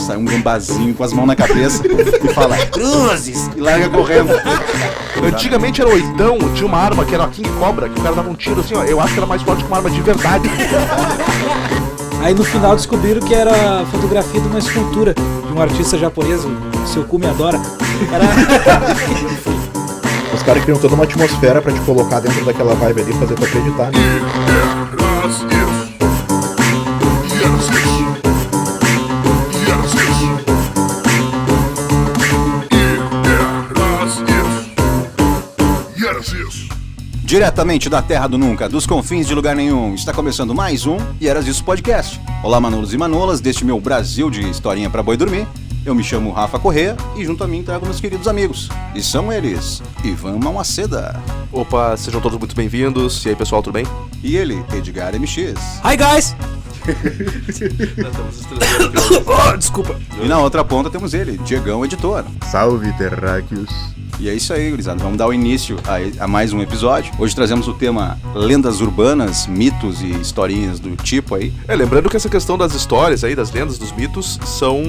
sai um gambazinho com as mãos na cabeça e fala, cruzes, e larga correndo. Antigamente era oitão, tinha uma arma que era a King Cobra, que o cara dava um tiro assim, ó, eu acho que era mais forte que uma arma de verdade. Aí no final descobriram que era fotografia de uma escultura de um artista japonês, o Seu me adora. Os caras criam toda uma atmosfera pra te colocar dentro daquela vibe ali e fazer tu acreditar, né? Diretamente da terra do nunca, dos confins de lugar nenhum, está começando mais um E Eras Isso Podcast. Olá Manolos e Manolas, deste meu Brasil de historinha pra boi dormir. Eu me chamo Rafa Corrêa e junto a mim trago meus queridos amigos. E são eles, Ivan Malmaceda. Opa, sejam todos muito bem-vindos. E aí pessoal, tudo bem? E ele, Edgar MX. Hi guys! Desculpa. E na outra ponta temos ele, Diegão Editor. Salve, terráqueos! E é isso aí, gurizada. Vamos dar o início a mais um episódio. Hoje trazemos o tema lendas urbanas, mitos e historinhas do tipo aí. Lembrando que essa questão das histórias aí, das lendas, dos mitos, são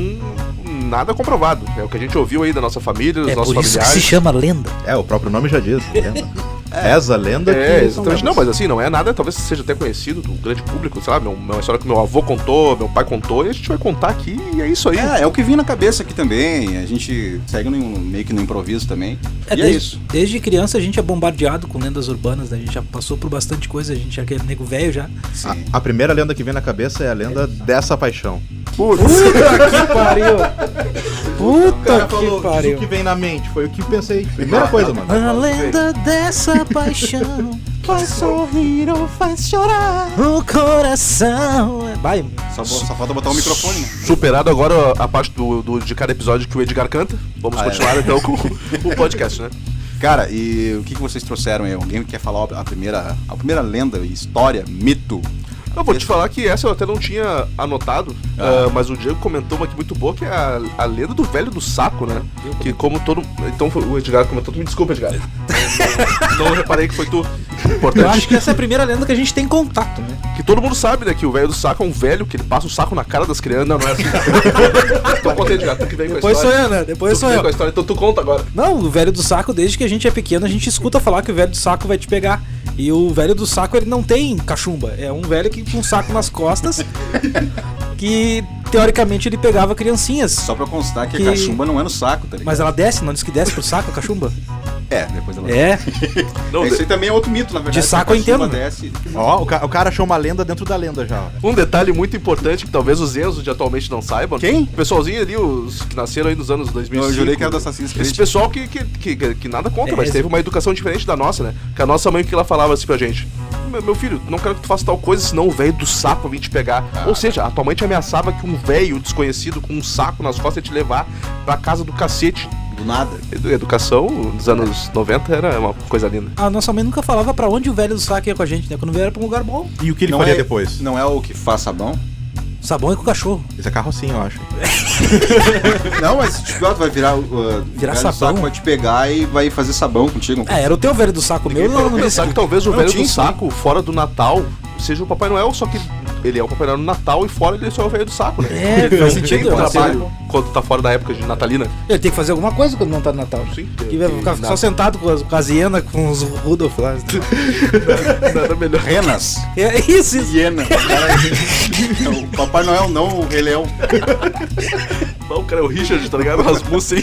nada comprovado. É o que a gente ouviu aí da nossa família, dos nossos por isso familiares. que se chama lenda. O próprio nome já diz, lenda. Reza a lenda que... exatamente. Não, mas assim, não é nada, talvez seja até conhecido do grande público, sei lá, uma história que meu avô contou, meu pai contou, e a gente vai contar aqui, e é isso aí. É o que vinha na cabeça aqui também, a gente segue meio que no improviso também, e é isso. Desde criança a gente é bombardeado com lendas urbanas, né? A gente já passou por bastante coisa, a gente já é aquele nego velho já. A primeira lenda que vem na cabeça é a lenda dessa paixão. Puta que pariu! Puta que Diz pariu! o que vem na mente, foi o que pensei. Primeira coisa, mano. A lenda dessa paixão faz sorrir ou faz chorar o coração. Vai. Só falta botar o microfone, né? Superado agora a parte de cada episódio que o Edgar canta, vamos continuar então com o podcast, né? Cara, e o que vocês trouxeram aí? Alguém quer falar a primeira lenda, história, mito? Eu vou te falar que essa eu até não tinha anotado, mas o Diego comentou uma aqui muito boa, que é a lenda do velho do saco, né? Que como todo... Então o Edgar comentou, me desculpa, Edgar. Não reparei que foi tu. Importante. Eu acho que essa é a primeira lenda que a gente tem contato, né? Que todo mundo sabe, né? Que o velho do saco é um velho que ele passa o saco na cara das crianças. Não é assim. Então conta aí, Edgar, tu que vem com a Depois história. sou eu, né? Depois Tu sou que vem eu. com a história, então tu conta agora. Não, o velho do saco, desde que a gente é pequeno, a gente escuta falar que o velho do saco vai te pegar. E o velho do saco, ele não tem cachumba. É um velho que com um saco nas costas, que teoricamente ele pegava criancinhas. Só pra constar que a cachumba não é no saco, tá ligado? Mas ela desce, não diz que desce pro saco a cachumba? Depois ela... Não, Esse aí também é outro mito, na verdade. De saco eu entendo. Desce... Ó, o cara achou uma lenda dentro da lenda já. Um detalhe muito importante que talvez os Enzo de atualmente não saibam. Quem? O pessoalzinho ali, os que nasceram aí nos anos 2005. Eu jurei que era do Assassin's Creed. Esse pessoal que nada conta, mas teve uma educação diferente da nossa, né? Que a nossa mãe que ela falava assim pra gente: meu filho, não quero que tu faça tal coisa, senão o velho do saco vai vir te pegar. Ou seja, a tua mãe te ameaçava que um velho desconhecido com um saco nas costas ia te levar pra casa do cacete. Do nada. Educação dos anos 90 era uma coisa linda. A nossa mãe nunca falava pra onde o velho do saco ia com a gente, né? Quando veio era pra um lugar bom. E o que ele Não faria é- depois? Não é o que faz sabão? Sabão é com o cachorro. Isso é carrocinho, eu acho. Não, mas tipo, tu vai virar o Virar velho do sabão? saco vai te pegar e vai fazer sabão contigo. Era o teu velho do saco, meu não disse. Pensar que talvez o Não, velho tinha do sim. saco, fora do Natal, seja o Papai Noel, só que ele é o Papai Noel no Natal e fora ele só é o velho do saco, né? Faz Tem sentido. um trabalho quando tá fora da época de natalina. Ele tem que fazer alguma coisa quando não tá no Natal. Sim. Que vai ficar só sentado com as hienas, com os Rudolf lá. Nada melhor. Renas. É isso. Hiena. O Papai Noel não, o Rei Leão. Não, cara, é o Richard, tá ligado? Rasmussen.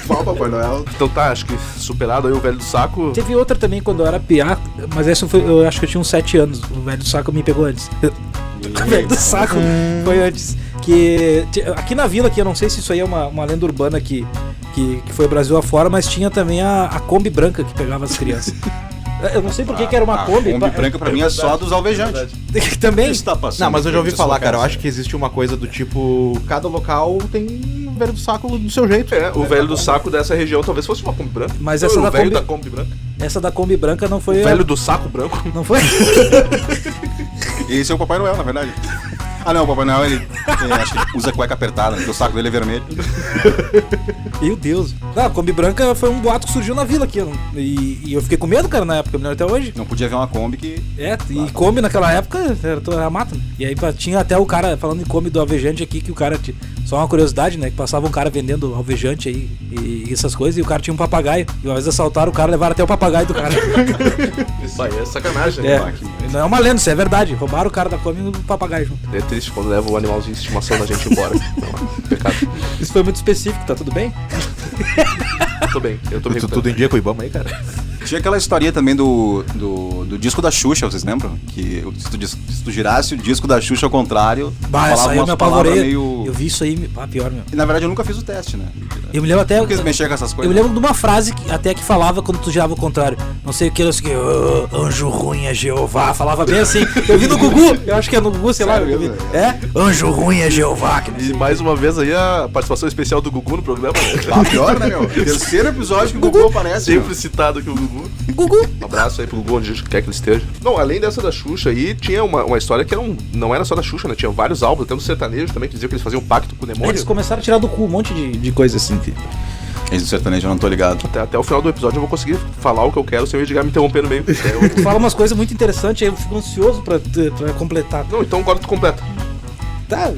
Qual Papai Noel? Então tá, acho que superado aí o velho do saco. Teve outra também quando eu era piá, mas essa foi, eu acho que eu tinha uns 7 anos. O velho do saco me pegou antes. O velho do saco foi antes. Que aqui na vila, aqui, eu não sei se isso aí é uma lenda urbana que foi Brasil afora, mas tinha também a Kombi branca que pegava as crianças. Eu não sei por que era uma Kombi. A Kombi branca pra mim é só dos alvejantes. Também. Está passando. Não, mas eu já ouvi Isso, falar, cara. Eu cara. acho que existe uma coisa do tipo... Cada local tem um velho do saco do seu jeito. O velho do saco dessa região talvez fosse uma Kombi branca. Mas essa o da velho Kombi- da Kombi branca. Essa da Kombi branca não foi. O velho do saco branco. Não foi? Esse é o Papai Noel, na verdade. Ah, não, o Papai Noel, ele acho que ele usa cueca apertada, porque o saco dele é vermelho. Meu Deus. A Kombi branca foi um boato que surgiu na vila aqui. E eu fiquei com medo, cara, na época. Eu me lembro até hoje. Não podia ver uma Kombi que... E Kombi naquela época era mata, né? E aí tinha até o cara, falando em Kombi do alvejante aqui, que o cara... Só uma curiosidade, né? Que passava um cara vendendo alvejante aí e essas coisas, e o cara tinha um papagaio. E uma vez assaltaram o cara, levaram até o papagaio do cara. Isso aí é sacanagem, né? É, não é uma lenda, isso é verdade. Roubaram o cara da Kombi e o papagaio junto. É triste quando leva o animalzinho de estimação da gente embora. Não, pecado. Isso foi muito específico, tá tudo bem? Tô bem, eu tô bem. Tudo em dia com o Ibama aí, cara. Tinha aquela historinha também do disco da Xuxa, vocês lembram? Que se tu girasse o disco da Xuxa ao contrário, Bah, essa aí eu me apavorei. meio... Eu vi isso aí, pior, meu. E na verdade eu nunca fiz o teste, né? Eu me lembro até... Porque eles mexiam com essas Eu coisas. me lembro de uma frase até que falava quando tu girava ao contrário. Não sei o que, anjo ruim é Jeová. Falava bem assim. Eu vi no Gugu, eu acho que é no Gugu, sei lá. Sério Eu vi. mesmo? Anjo ruim é Jeová. Que não sei. E mais uma vez aí a participação especial do Gugu no programa, né? Ah, pior, né, meu? Terceiro episódio que o Gugu aparece. Sempre citado aqui o Gugu. Gugu. Um abraço aí pro Gugu, onde quer que ele esteja. Não, além dessa da Xuxa aí, tinha uma história que não era só da Xuxa, né? Tinha vários álbuns, até no sertanejo também, que diziam que eles faziam um pacto com o demônio. Eles começaram a tirar do cu um monte de coisa assim. Esse do sertanejo eu não tô ligado. Até o final do episódio eu vou conseguir falar o que eu quero sem o Edgar me interromper no meio. Tu fala umas coisas muito interessantes, aí eu fico ansioso pra completar. Não, então agora tu completa. Tá,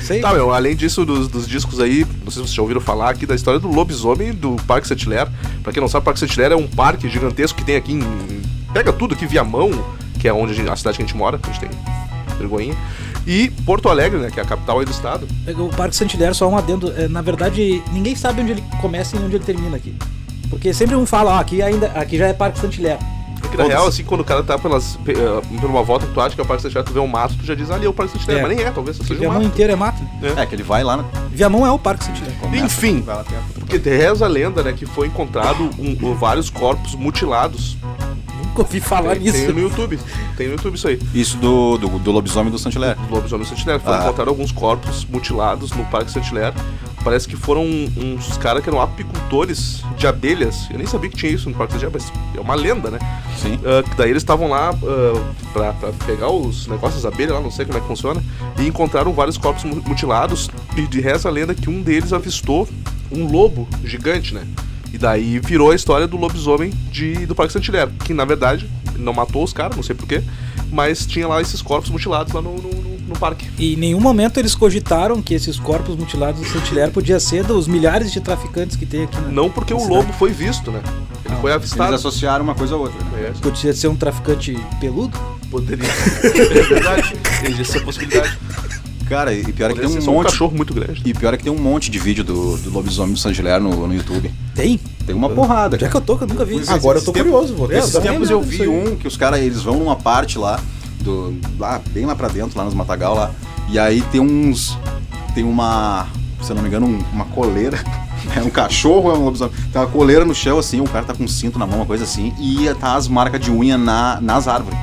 sei. Tá, meu, além disso, dos discos aí, não sei se vocês já ouviram falar aqui da história do lobisomem do Parque Saint-Hilaire. Pra quem não sabe, o Parque Saint-Hilaire é um parque gigantesco que tem aqui pega tudo aqui, Viamão, que é onde a cidade que a gente mora, a gente tem vergonhinha. E Porto Alegre, né, que é a capital aí do estado. O Parque Saint-Hilaire, só um adendo, na verdade, ninguém sabe onde ele começa e onde ele termina aqui. Porque sempre um fala, aqui já é Parque Saint-Hilaire. Porque na real, assim, quando o cara tá por uma volta que tu acha que é o Parque Saint-Hilaire, tu vê um mato, tu já diz, ali é o Parque Saint-Hilaire, mas nem é, talvez seja um Viamão mato. inteiro é mato. É, que ele vai lá, né? Viamão é o Parque Saint-Hilaire. Enfim, Vai lá perto. porque reza a lenda, né, que foi encontrado vários corpos mutilados. Nunca ouvi falar nisso. Tem no YouTube, isso aí. Isso do lobisomem do Saint-Hilaire. Do lobisomem do Saint-Hilaire. Foram encontrados alguns corpos mutilados no Parque Saint-Hilaire. Parece que foram uns caras que eram apicultores de abelhas. Eu nem sabia que tinha isso no Parque Saint-Hilaire, mas é uma lenda, né? Sim. Daí eles estavam lá pra pegar os negócios das abelhas lá, não sei como é que funciona, e encontraram vários corpos mutilados. E de reza a lenda que um deles avistou um lobo gigante, né? E daí virou a história do lobisomem do Parque Saint-Hilaire, que na verdade não matou os caras, não sei porquê, mas tinha lá esses corpos mutilados lá no parque. E em nenhum momento eles cogitaram que esses corpos mutilados do Saint-Hilaire podia ser dos milhares de traficantes que tem aqui. Não, porque o lobo foi visto, né? Ele foi avistado. Eles associaram uma coisa a outra, né? Podia ser um traficante peludo? Poderia. É verdade. Existe essa possibilidade. Cara, e pior é que tem um só um monte... cachorro muito grande. E pior é que tem um monte de vídeo do lobisomem do Saint-Hilaire no YouTube. Tem? Tem uma porrada. Já que eu tô, que eu nunca vi. Agora eu tô curioso, vou ter. Esses tempos eu vi isso aí. um que os caras, eles vão numa parte lá, bem lá pra dentro, lá nos matagal lá, e aí tem uma, se eu não me engano, uma coleira, é um cachorro, é um lobisomem, tem uma coleira no chão assim, o cara tá com um cinto na mão, uma coisa assim, e tá as marcas de unha nas árvores,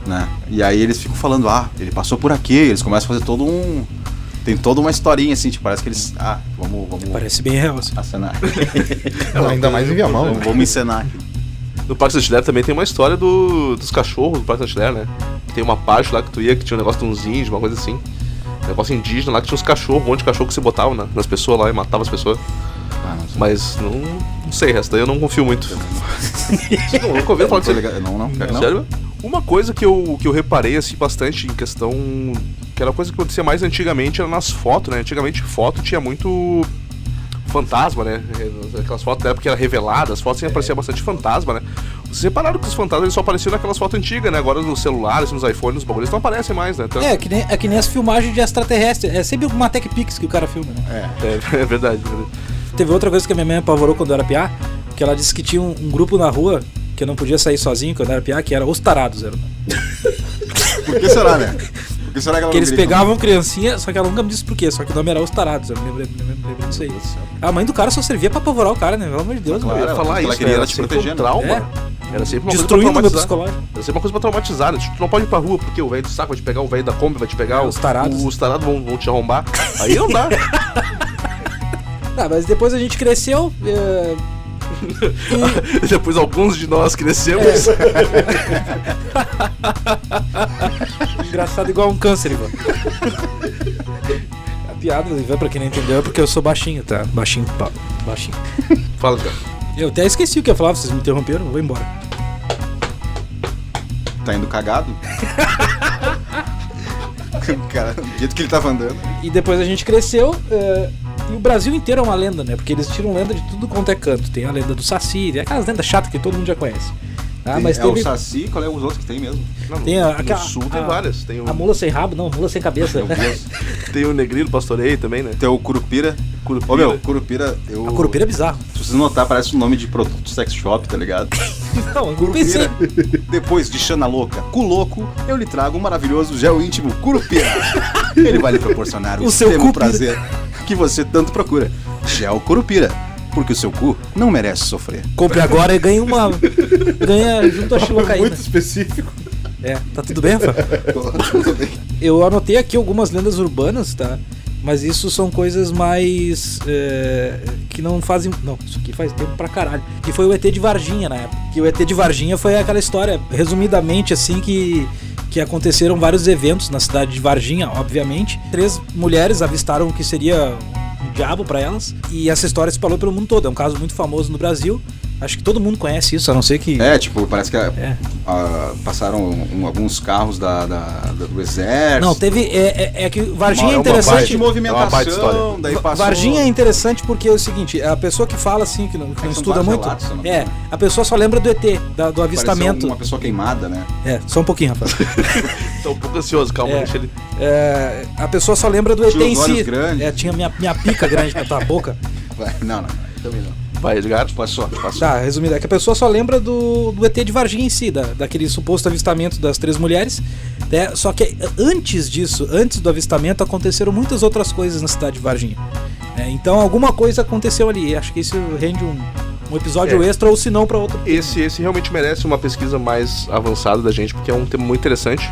né, e aí eles ficam falando, ele passou por aqui, eles começam a fazer tem toda uma historinha assim, tipo, parece que eles, vamos Parece bem real, assim. acenar. Ainda mais em Viamão. Vamos encenar aqui. No Parque Saint-Hilaire também tem uma história dos cachorros do Parque Saint-Hilaire, né? Tem uma parte lá que tu ia que tinha um negócio de uns índios, uma coisa assim. Um negócio indígena lá que tinha uns cachorros, um monte de cachorro que se botava nas pessoas lá e matava as pessoas. Não sei. Mas não sei, essa daí eu não confio muito. Não, nunca ouvi falar disso. Não. Sério? Uma coisa que eu reparei assim bastante em questão, que era uma coisa que acontecia mais antigamente, era nas fotos, né? Antigamente foto tinha muito fantasma, né? Aquelas fotos da época que era revelada, as fotos sempre aparecia bastante fantasma, né? Vocês repararam que os fantasmas eles só apareciam naquelas fotos antigas, né? Agora nos celulares, nos iPhones, nos bagulhos, não aparecem mais, né? Então, É que nem as filmagens de extraterrestre. É sempre uma Tech Pix que o cara filma, né? é verdade. Teve outra coisa que a minha mãe apavorou quando eu era piá, que ela disse que tinha um grupo na rua que eu não podia sair sozinho quando eu era piá, que era Os Tarados. Por que será, né? Por que será que ela Que eles não grita? pegavam criancinha, só que ela nunca me disse por quê, só que o nome era Os Tarados, eu me lembrei disso aí. A mãe do cara só servia pra apavorar o cara, né? Pelo amor de Deus, Claro, mano. Eu ia falar ela isso, queria era te sempre proteger, um né? trauma. Era sempre uma Destruindo coisa meu pra traumatizar. psicológico. Era sempre uma coisa pra traumatizar, né? Tu não pode ir pra rua porque o velho do saco vai te pegar, o velho da Kombi vai te pegar, Os tarados. Os tarados vão te arrombar. Aí não dá. Tá, mas depois a gente cresceu. Depois alguns de nós crescemos. Engraçado igual um câncer, igual. piada, Ivan, pra quem não entendeu, é porque eu sou baixinho, tá? Baixinho. Fala, cara. Eu até esqueci o que eu ia falar, vocês me interromperam, eu vou embora. Tá indo cagado? Cara, do jeito que ele tava andando. E depois a gente cresceu, e o Brasil inteiro é uma lenda, né? Porque eles tiram lenda de tudo quanto é canto. Tem a lenda do Saci, tem aquelas lendas chatas que todo mundo já conhece. Mas é teve... o Saci, qual é os outros que tem mesmo? Não, Tem no sul tem várias. Tem A mula sem rabo, não, mula sem cabeça. Tem o Negrilo Pastoreio também, né? Tem o Curupira. Ô meu, Curupira, A Curupira é bizarro. Se vocês notar, parece um nome de produto de sex shop, tá ligado? Não, eu pensei. Depois de Xana Louca, Cu Louco, eu lhe trago um maravilhoso gel íntimo Curupira. Ele vai lhe proporcionar o seu extremo Curupira. prazer que você tanto procura. Gel Curupira, porque o seu cu não merece sofrer. Compre agora e ganha junto a xilocaína. Muito específico. Tá tudo bem, Rafa? Tudo bem. Eu anotei aqui algumas lendas urbanas, tá? Mas isso são coisas mais... que não fazem... Não, isso aqui faz tempo pra caralho. Que foi o ET de Varginha na época. Que o ET de Varginha foi aquela história, resumidamente assim, que aconteceram vários eventos na cidade de Varginha, obviamente. 3 mulheres avistaram o que seria um diabo pra elas. E essa história se espalhou pelo mundo todo. É um caso muito famoso no Brasil. Acho que todo mundo conhece isso, a não ser que... Tipo, parece que passaram alguns carros do exército. Não, teve... que Varginha é de interessante... movimentação, daí passou... Varginha é interessante porque é o seguinte, a pessoa que fala assim, que não estuda muito... Relatos, a pessoa só lembra do ET, do avistamento. Pareceu uma pessoa queimada, né? Só um pouquinho, rapaz. Tô um pouco ansioso, calma, deixa ele... A pessoa só lembra do ET Tinha em os olhos si. grandes. Tinha minha pica grande na tua boca. Não, também não. Vai, Edgar. Passou. Tá, resumindo, é que a pessoa só lembra do ET de Varginha em si, daquele suposto avistamento das 3 mulheres, né? Só que antes disso, antes do avistamento, aconteceram muitas outras coisas na cidade de Varginha. Então alguma coisa aconteceu ali. Acho que isso rende um episódio extra, ou se não pra outro. Esse realmente merece uma pesquisa mais avançada da gente, porque é um tema muito interessante.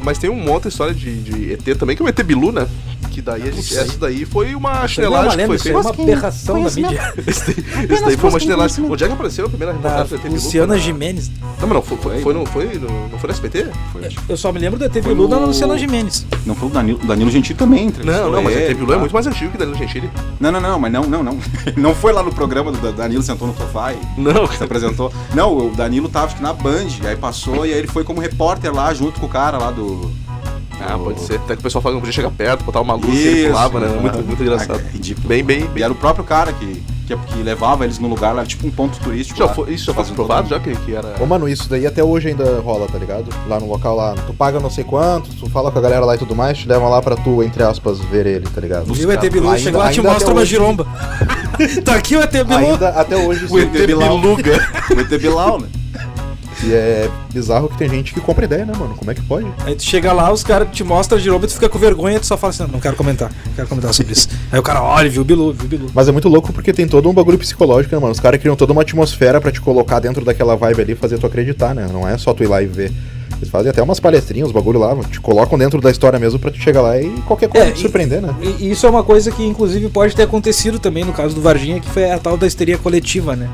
Mas tem uma outra história de ET também, que é o ET Bilu, né? Que daí essa daí foi uma chinelagem que foi feita. É uma aberração da mídia. Esse daí foi uma chinelagem. Onde é que apareceu a primeira reportagem do ET Bilu? Luciana Gimenez. Não foi no SBT? Eu só me lembro do ET Bilu da Luciana Gimenez. Não foi o Danilo Gentili também. Não, mas o ET Bilu é muito mais antigo que o Danilo Gentili. Não, mas não. Não foi lá no programa do Danilo, sentou no sofá e se apresentou. Não, o Danilo tava na Band, aí passou e aí ele foi como repórter lá, junto com o cara lá do... Pode ser. Até que o pessoal fala que não podia chegar perto, botar uma luz e ele pulava, né? Muito engraçado. Ridículo. Bem. E era o próprio cara que levava eles no lugar lá, tipo um ponto turístico. Isso já foi provado, já que era... Ô, mano, isso daí até hoje ainda rola, tá ligado? Lá no local lá, tu paga não sei quanto, tu fala com a galera lá e tudo mais, te levam lá pra tu, entre aspas, ver ele, tá ligado? E o ET Bilu chegou lá e te mostra uma giromba. Tá aqui o ET Bilu. Até hoje O ET Biluga. O ET Bilal, né? E é bizarro que tem gente que compra ideia, né, mano? Como é que pode? Aí tu chega lá, os caras te mostram a giromba e tu fica com vergonha e tu só fala assim, não quero comentar sobre isso. Aí o cara, olha, viu o Bilu. Mas é muito louco porque tem todo um bagulho psicológico, né, mano? Os caras criam toda uma atmosfera pra te colocar dentro daquela vibe ali e fazer tu acreditar, né? Não é só tu ir lá e ver. Eles fazem até umas palestrinhas, os bagulho lá, te colocam dentro da história mesmo pra tu chegar lá e qualquer coisa te surpreender, né? E isso é uma coisa que, inclusive, pode ter acontecido também no caso do Varginha, que foi a tal da histeria coletiva, né?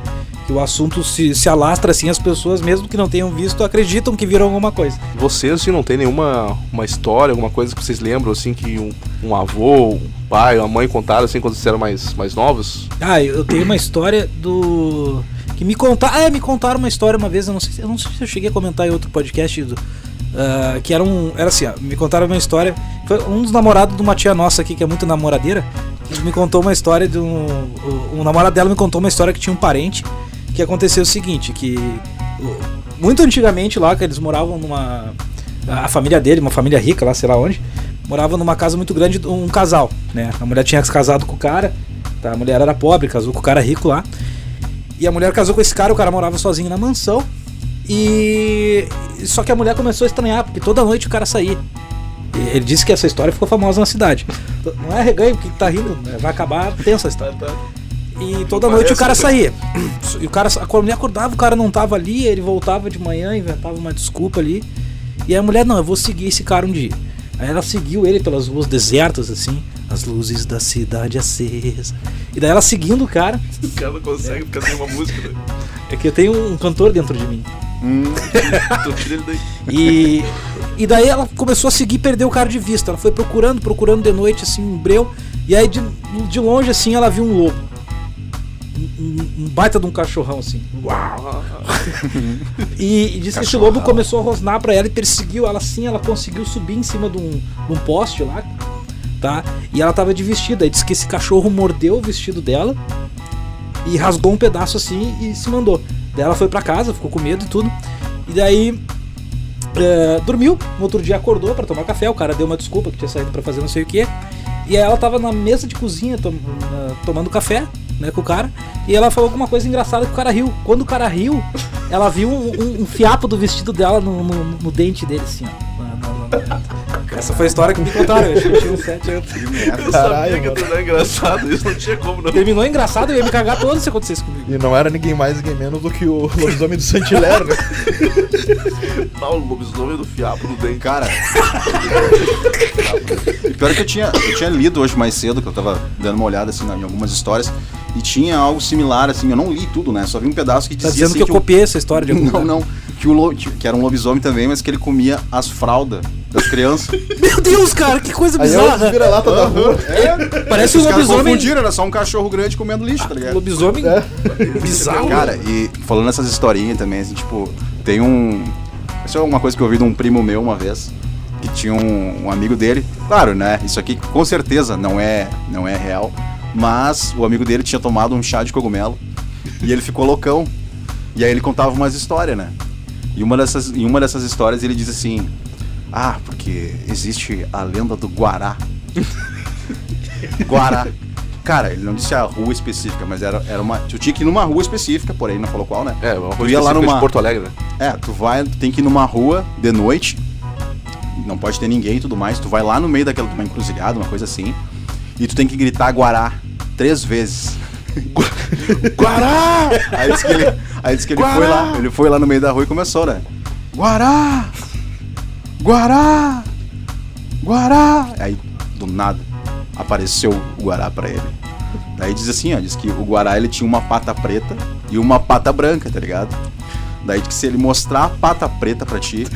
Que o assunto se alastra assim, as pessoas, mesmo que não tenham visto, acreditam que viram alguma coisa. Vocês, assim, não tem nenhuma história, alguma coisa que vocês lembram, assim, que um avô, um pai, uma mãe contaram, assim, quando vocês eram mais novos? Eu tenho uma história do... que me contaram... me contaram uma história uma vez, eu não sei se eu cheguei a comentar em outro podcast, que era assim, me contaram uma história... Foi um dos namorados de uma tia nossa aqui, que é muito namoradeira, que me contou uma história de o namorado dela me contou uma história que tinha um parente, que aconteceu o seguinte, que muito antigamente lá, que eles moravam a família dele, uma família rica lá, sei lá onde, morava numa casa muito grande, um casal, né? A mulher tinha se casado com o cara, tá? A mulher era pobre, casou com o cara rico lá, e a mulher casou com esse cara, o cara morava sozinho na mansão, só que a mulher começou a estranhar, porque toda noite o cara saía. Ele disse que essa história ficou famosa na cidade. Não é reganho porque tá rindo, né? Vai acabar tensa a história. E toda noite o cara saía. E a mulher acordava, o cara não tava ali, ele voltava de manhã, inventava uma desculpa ali. E a mulher, não, eu vou seguir esse cara um dia. Aí ela seguiu ele pelas ruas desertas, assim, as luzes da cidade acesa. E daí ela seguindo o cara. O cara não consegue ficar sem uma música, né? É que eu tenho um cantor dentro de mim. Então tira ele daí. E E daí ela começou a seguir e perdeu o cara de vista. Ela foi procurando de noite, assim, um breu. E aí de longe, assim, ela viu um lobo. Um baita de um cachorrão, assim. Uau! E disse que esse lobo começou a rosnar pra ela e perseguiu ela assim. Ela conseguiu subir em cima de um poste lá, tá? E ela tava de vestido. Aí disse que esse cachorro mordeu o vestido dela e rasgou um pedaço assim e se mandou. Daí ela foi pra casa, ficou com medo e tudo. E daí dormiu. No outro dia acordou pra tomar café. O cara deu uma desculpa que tinha saído pra fazer não sei o que. E aí ela tava na mesa de cozinha tomando café, né, com o cara. E ela falou alguma coisa engraçada que o cara riu. Quando o cara riu, ela viu um fiapo do vestido dela no dente dele, assim, ó. Essa foi a história que me contaram. Eu acho que eu tinha uns 7 anos. Eu sabia que tudo é engraçado, isso não tinha como não. Terminou engraçado, eu ia me cagar todo se acontecesse comigo. E não era ninguém mais, ninguém menos do que o lobisomem do Saint-Hilaire, né? O lobisomem do fiapo no dente. Cara. E pior que eu tinha lido hoje mais cedo, que eu tava dando uma olhada assim, em algumas histórias, e tinha algo similar, assim, eu não li tudo, né? Só vi um pedaço que dizia. Tá dizendo assim, que eu copiei essa história de algum lugar? Não. Que era um lobisomem também, mas que ele comia as fraldas das crianças. Meu Deus, cara, que coisa Aí é o bizarra. vira-lata da rua. Parece um Os caras lobisomem. confundiram, era só um cachorro grande comendo lixo, tá ligado? Lobisomem bizarro. Cara, e falando essas historinhas também, assim, tipo, tem isso é uma coisa que eu ouvi de um primo meu uma vez, que tinha um amigo dele, claro, né, isso aqui com certeza não é real, mas o amigo dele tinha tomado um chá de cogumelo e ele ficou loucão, e aí ele contava umas histórias, né, e em uma dessas histórias ele diz assim, porque existe a lenda do Guará. Guará. Cara, ele não disse a rua específica, mas era uma. Tu tinha que ir numa rua específica, porém não falou qual, né? Uma tu rua ia lá de Porto Alegre, né? Tu tem que ir numa rua de noite, não pode ter ninguém e tudo mais, tu vai lá no meio daquela, uma encruzilhada, uma coisa assim, e tu tem que gritar Guará 3 vezes. Guará! Aí disse que ele foi lá no meio da rua e começou, né? Guará! Guará! Guará! Aí, do nada, apareceu o Guará pra ele. Daí diz assim, diz que o Guará ele tinha uma pata preta e uma pata branca, tá ligado? Daí diz que se ele mostrar a pata preta pra ti,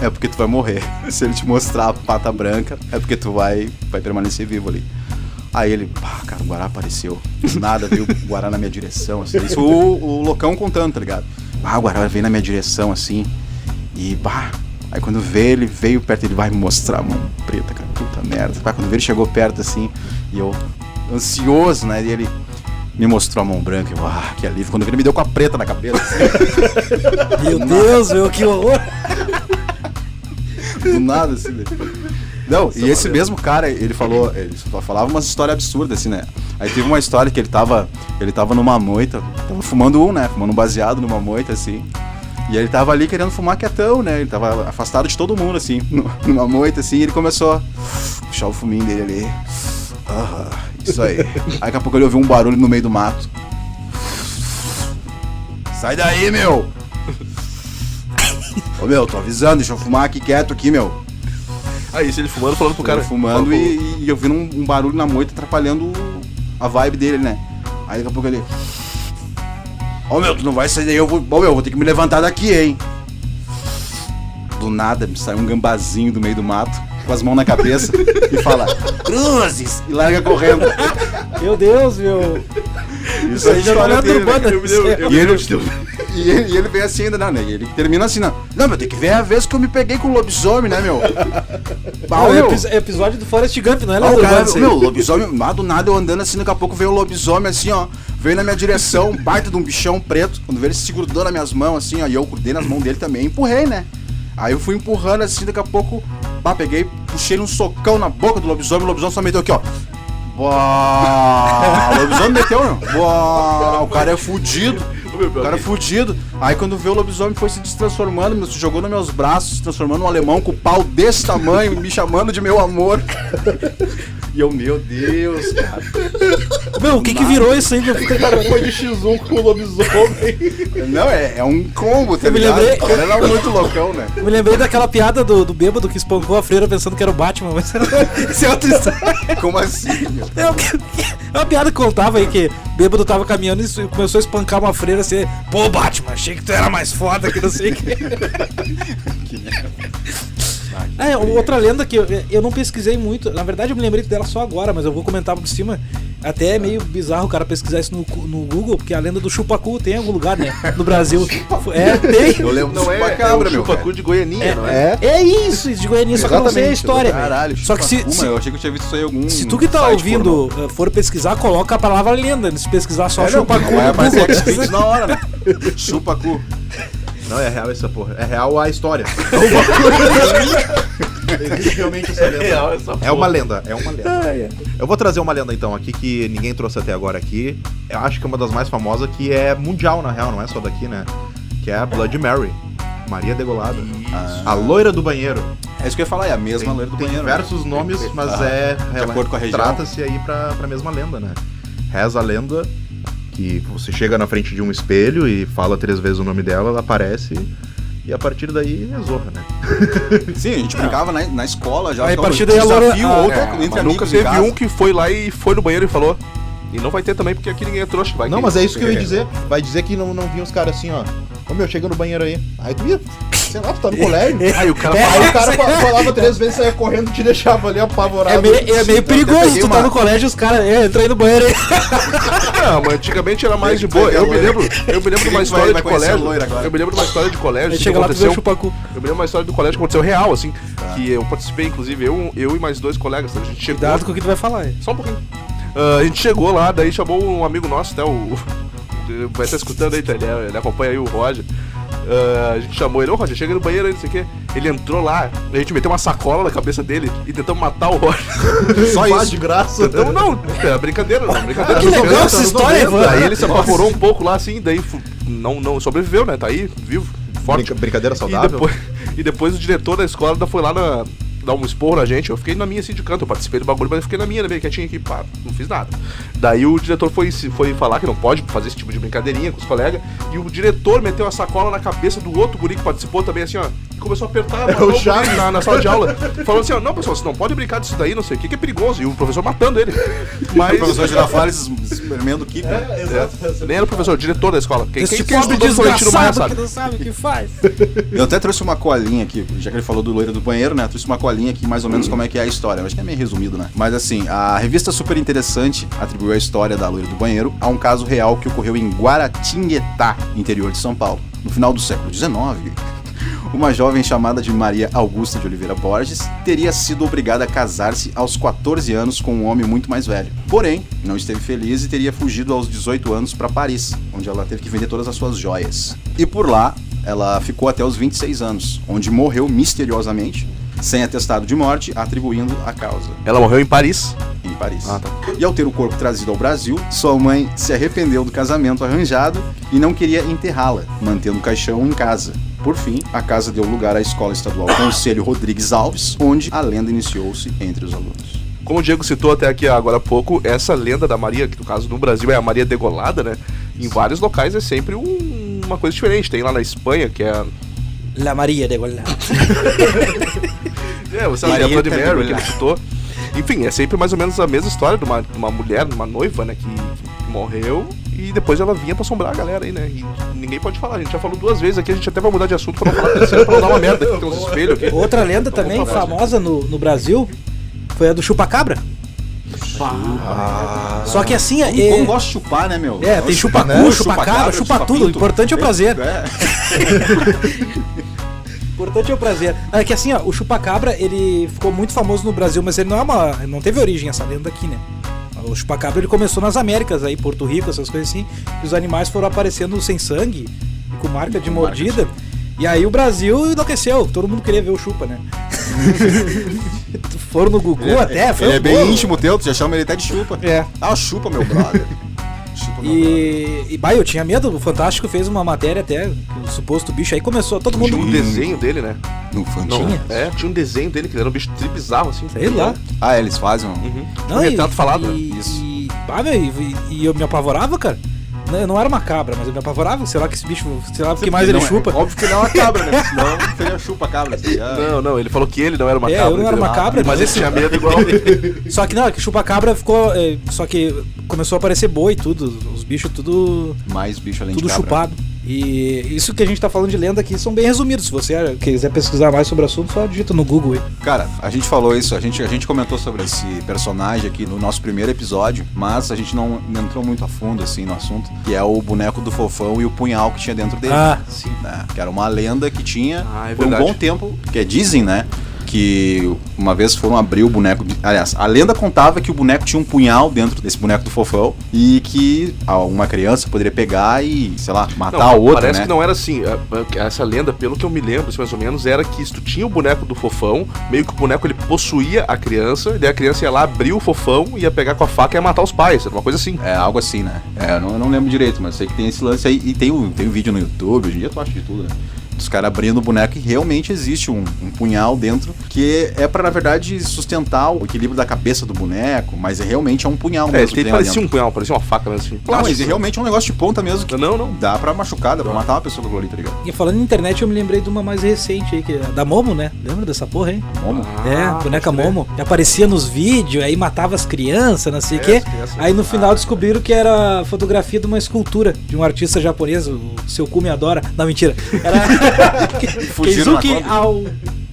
é porque tu vai morrer. Se ele te mostrar a pata branca, é porque tu vai permanecer vivo ali. Aí ele, cara, o Guará apareceu. Do nada veio o Guará na minha direção, assim. Isso o loucão contando, tá ligado? O Guará veio na minha direção, assim. E, aí quando ele veio perto, ele vai me mostrar a mão preta, cara, puta merda. Quando ele chegou perto, assim, e eu, ansioso, né, e ele me mostrou a mão branca, eu, que alívio. Quando ele me deu com a preta na cabeça, assim. Meu Deus, que horror. Do nada, assim, né? Não, e esse mesmo cara, ele só falava umas histórias absurdas, assim, né? Aí teve uma história que ele tava numa moita, tava fumando um baseado numa moita, assim. E ele tava ali querendo fumar quietão, né? Ele tava afastado de todo mundo, assim, numa moita, assim, e ele começou a puxar o fuminho dele ali. Isso aí. Aí daqui a pouco ele ouviu um barulho no meio do mato. Sai daí, meu! Ô, meu, tô avisando, deixa eu fumar aqui quieto aqui, meu. Aí, ele fumando, falando pro cara. Fumando e eu vi um barulho na moita atrapalhando a vibe dele, né? Aí daqui a pouco ele... meu, tu não vai sair daí, eu vou ter que me levantar daqui, hein? Do nada, me sai um gambazinho do meio do mato, com as mãos na cabeça, e fala, cruzes! E larga correndo. Meu Deus, meu. Isso aí já não é dele, urbana. E ele vem assim ainda, né? E ele termina assim, não, meu, tem que ver a vez que eu me peguei com o lobisomem, né, meu? É episódio do Forrest Gump, não é? Meu, lobisomem, do nada eu andando assim, daqui a pouco veio o lobisomem assim, ó, veio na minha direção, um baita de um bichão preto, quando veio ele se grudou nas minhas mãos assim, ó, e eu grudei nas mãos dele também, empurrei, né? Aí eu fui empurrando assim, daqui a pouco, peguei, puxei um socão na boca do lobisomem, o lobisomem só meteu aqui, ó. O lobisomem meteu, meu. O cara é fudido. O cara é fudido. Aí quando vê o lobisomem foi se destransformando, se jogou nos meus braços, se transformando num alemão com o pau desse tamanho, me chamando de meu amor. E eu, meu Deus, cara. Meu, o que virou isso aí? O cara foi de X1 com o lobisomem. Não, é um combo, tá eu ligado? Me lembrei... O cara era muito loucão, né? Eu me lembrei daquela piada do bêbado que espancou a freira pensando que era o Batman, mas isso é outra história. Como assim, meu? É uma piada que contava aí que o bêbado tava caminhando e começou a espancar uma freira assim, pô, Batman, achei que tu era mais foda que não sei o que. Outra lenda que eu não pesquisei muito. Na verdade, eu me lembrei dela só agora, mas eu vou comentar por cima. Até é meio bizarro o cara pesquisar isso no Google, porque a lenda do chupacu tem em algum lugar, né? No Brasil. Tem. Eu lembro do Não é chupacabra, o meu. chupacu de Goianinha, não é? É isso, de Goiânia, só que eu não sei a história. Caralho, Só que chupacu, mano, eu achei que eu tinha visto isso aí em algum se tu que tá site ouvindo pornô. for pesquisar, coloca a palavra lenda. Se pesquisar só Não, chupacu vai no aparecer Google. X-Videos na hora, né? Chupacu. Não, é real essa porra. É real a história. Existe realmente essa lenda. É uma lenda, é uma lenda. Eu vou trazer uma lenda então aqui que ninguém trouxe até agora aqui. Eu acho que é uma das mais famosas, que é mundial na real, não é só daqui, né? Que é a Bloody Mary. Maria Degolada. A loira do banheiro. É isso que eu ia falar, é a mesma loira do Tem banheiro. diversos nomes, mas de acordo com a região. trata-se aí pra mesma lenda, né? Reza a lenda que você chega na frente de um espelho e fala 3 vezes o nome dela, ela aparece e a partir daí é zorra, né? Sim, a gente brincava na escola já. Aí, ficava a partir daí a loira- desafio ah, outro É, entre mas amigos nunca em teve casa. um que foi lá e foi no banheiro e falou. E não vai ter também, porque aqui ninguém é trouxa. Vai Não, que- mas é isso que eu ia dizer. Vai dizer que não vinha os caras assim, ó. Ô meu, chega no banheiro aí. Aí tu ia, sei lá, tu tá no colégio. Aí o cara Aí o cara falava 3 vezes, saia correndo e te deixava ali apavorado. É meio perigoso, peguei tu tá uma- no colégio e os caras entra aí no banheiro aí. Não, mas antigamente era mais de boa. Eu me lembro de uma história vai de conhecer a colégio. loira agora. Eu me lembro de uma história de colégio Aí que chega lá, tu vê o aconteceu. chupacu. Eu me lembro de uma história do colégio que aconteceu real, assim. Que eu participei, inclusive, eu e mais 2 colegas. A gente chegou. Cuidado com o que tu vai falar aí. Só um pouquinho. A gente chegou lá, daí chamou um amigo nosso, até vai estar escutando aí, tá? Ele acompanha aí o Roger. A gente chamou ele, ô Roger, chega no banheiro aí, não sei o quê. Ele entrou lá, a gente meteu uma sacola na cabeça dele e tentamos matar o Roger. Só Só isso. de graça. Tentamos, não, é brincadeira, não, brincadeira. Que legal essa história, Ivan. Daí ele se apavorou um pouco lá, assim, daí não sobreviveu, né? Tá aí, vivo, forte. Brincadeira saudável. E depois o diretor da escola ainda foi lá dar um esporro na gente. Eu fiquei na minha assim de canto, eu participei do bagulho, mas eu fiquei na minha, né, bem quietinho aqui, pá, não fiz nada. Daí o diretor foi falar que não pode fazer esse tipo de brincadeirinha com os colegas, e o diretor meteu a sacola na cabeça do outro guri que participou também, assim, ó, e começou a apertar o Chaves. na sala de aula, falando assim, ó, não, pessoal, você não pode brincar disso daí, não sei o que é perigoso, e o professor matando ele. Mas... O professor Girafales espremendo o Kiko. nem era o professor, o diretor da escola. Quem Esse estudou pobre Florentino Maia desgraçado sabe. que não sabe o que faz. Eu até trouxe uma colinha aqui, já que ele falou do loiro do banheiro, né? Eu trouxe uma colinha aqui, mais ou menos como é que é a história. Eu acho que é meio resumido, né? Mas assim, a revista Super Interessante atribuiu a história da loira do banheiro a um caso real que ocorreu em Guaratinguetá, interior de São Paulo, no final do século XIX. Uma jovem chamada de Maria Augusta de Oliveira Borges teria sido obrigada a casar-se aos 14 anos com um homem muito mais velho. Porém, não esteve feliz e teria fugido aos 18 anos para Paris, onde ela teve que vender todas as suas joias. E por lá, ela ficou até os 26 anos, onde morreu misteriosamente, sem atestado de morte, atribuindo a causa Ela morreu em Paris. em Paris. Ah, tá. E ao ter o corpo trazido ao Brasil, sua mãe se arrependeu do casamento arranjado e não queria enterrá-la, mantendo o caixão em casa. Por fim, a casa deu lugar à Escola Estadual Conselho Rodrigues Alves, onde a lenda iniciou-se entre os alunos. Como o Diego citou até aqui agora há pouco, essa lenda da Maria, que no caso no Brasil é a Maria Degolada, né? Em vários locais é sempre uma coisa diferente. Tem lá na Espanha, que é a... La Maria de Golá. você sabe, a Maria Bloody Mary, que ele Degolada. citou. Enfim, é sempre mais ou menos a mesma história de uma mulher, uma noiva, né? Que morreu e depois ela vinha pra assombrar a galera aí, né? E ninguém pode falar. A gente já falou 2 vezes aqui, a gente até vai mudar de assunto pra não falar terceiro, pra não dar uma merda aqui, tem uns espelhos aqui. Outra lenda também Vamos pra famosa no Brasil foi a do chupacabra. Só que assim, Como gosta de chupar, né, meu? tem chupacu, né? chupacabra, chupa tudo. O chupapinto. importante é o prazer. É. O importante é o prazer. É que assim, ó, o chupacabra, ele ficou muito famoso no Brasil, mas ele não teve origem essa lenda aqui, né? O chupacabra, ele começou nas Américas, aí, Porto Rico, essas coisas assim, que os animais foram aparecendo sem sangue e com marca de mordida. E aí o Brasil enlouqueceu, todo mundo queria ver o chupa, né? Foram no Gugu até, foi Ele é um bem bolo. íntimo teu, tu já chama ele até de chupa. É. Ah, chupa, meu brother. Chupa, meu brother. E bah, eu tinha medo, o Fantástico fez uma matéria até, o suposto bicho, aí começou todo mundo... Tinha um desenho dele, né? No Fantinha? Tinha um desenho dele, que era um bicho tri bizarro, assim. Sei lá. Ah, eles fazem um... Um retrato falado, né? Isso. Ah, velho, e eu me apavorava, cara. Eu não era uma cabra, mas eu me apavorava. Sei lá que esse bicho, sei lá o que mais ele Não, chupa. É óbvio que ele é uma cabra, né? Senão seria chupa-cabra. Assim, Não, ele falou que ele não era uma É, cabra. eu não era uma entendeu? cabra, Mas mas esse tinha medo igual. Só que não, que chupa-cabra ficou. Só que começou a aparecer boi, tudo. Os bichos tudo Mais bicho além tudo de cabra. chupado. E isso que a gente tá falando de lenda aqui são bem resumidos. Se você quiser pesquisar mais sobre o assunto, só digita no Google aí. Cara, a gente falou isso, a gente comentou sobre esse personagem aqui no nosso primeiro episódio, mas a gente não entrou muito a fundo, assim, no assunto, que é o boneco do Fofão e o punhal que tinha dentro dele. Ah, sim. Né? Que era uma lenda que tinha É por um verdade. bom tempo, que dizem, né, que uma vez foram abrir o boneco... Aliás, a lenda contava que o boneco tinha um punhal dentro desse boneco do Fofão e que uma criança poderia pegar e, sei lá, matar a outra, parece né? que não era assim. Essa lenda, pelo que eu me lembro, mais ou menos, era que se tu tinha o boneco do Fofão, meio que o boneco ele possuía a criança, e daí a criança ia lá abrir o Fofão, ia pegar com a faca e ia matar os pais. Era uma coisa assim. É, algo assim, né? Eu não lembro direito, mas sei que tem esse lance aí. E tem um vídeo no YouTube, hoje em dia tu acha de tudo, né? Os caras abrindo o boneco e realmente existe um punhal dentro que é pra, na verdade, sustentar o equilíbrio da cabeça do boneco, mas realmente é um punhal mesmo. que Ele tem lá parecia dentro. um punhal, parecia uma faca mesmo assim. Não, Plástico. mas realmente é um negócio de ponta mesmo que Não. dá pra machucar, dá pra matar uma pessoa com aquilo ali, tá ligado? E falando em internet, eu me lembrei de uma mais recente aí, que é da Momo, né? Lembra dessa porra, hein? Como? Boneca pode crer. Momo. Que aparecia nos vídeos, aí matava as crianças, não sei o quê. as crianças. Aí no final descobriram que era fotografia de uma escultura de um artista japonês, o Seu Kumi Adora. Não, mentira. Era Fugiram na Keizuki cobra.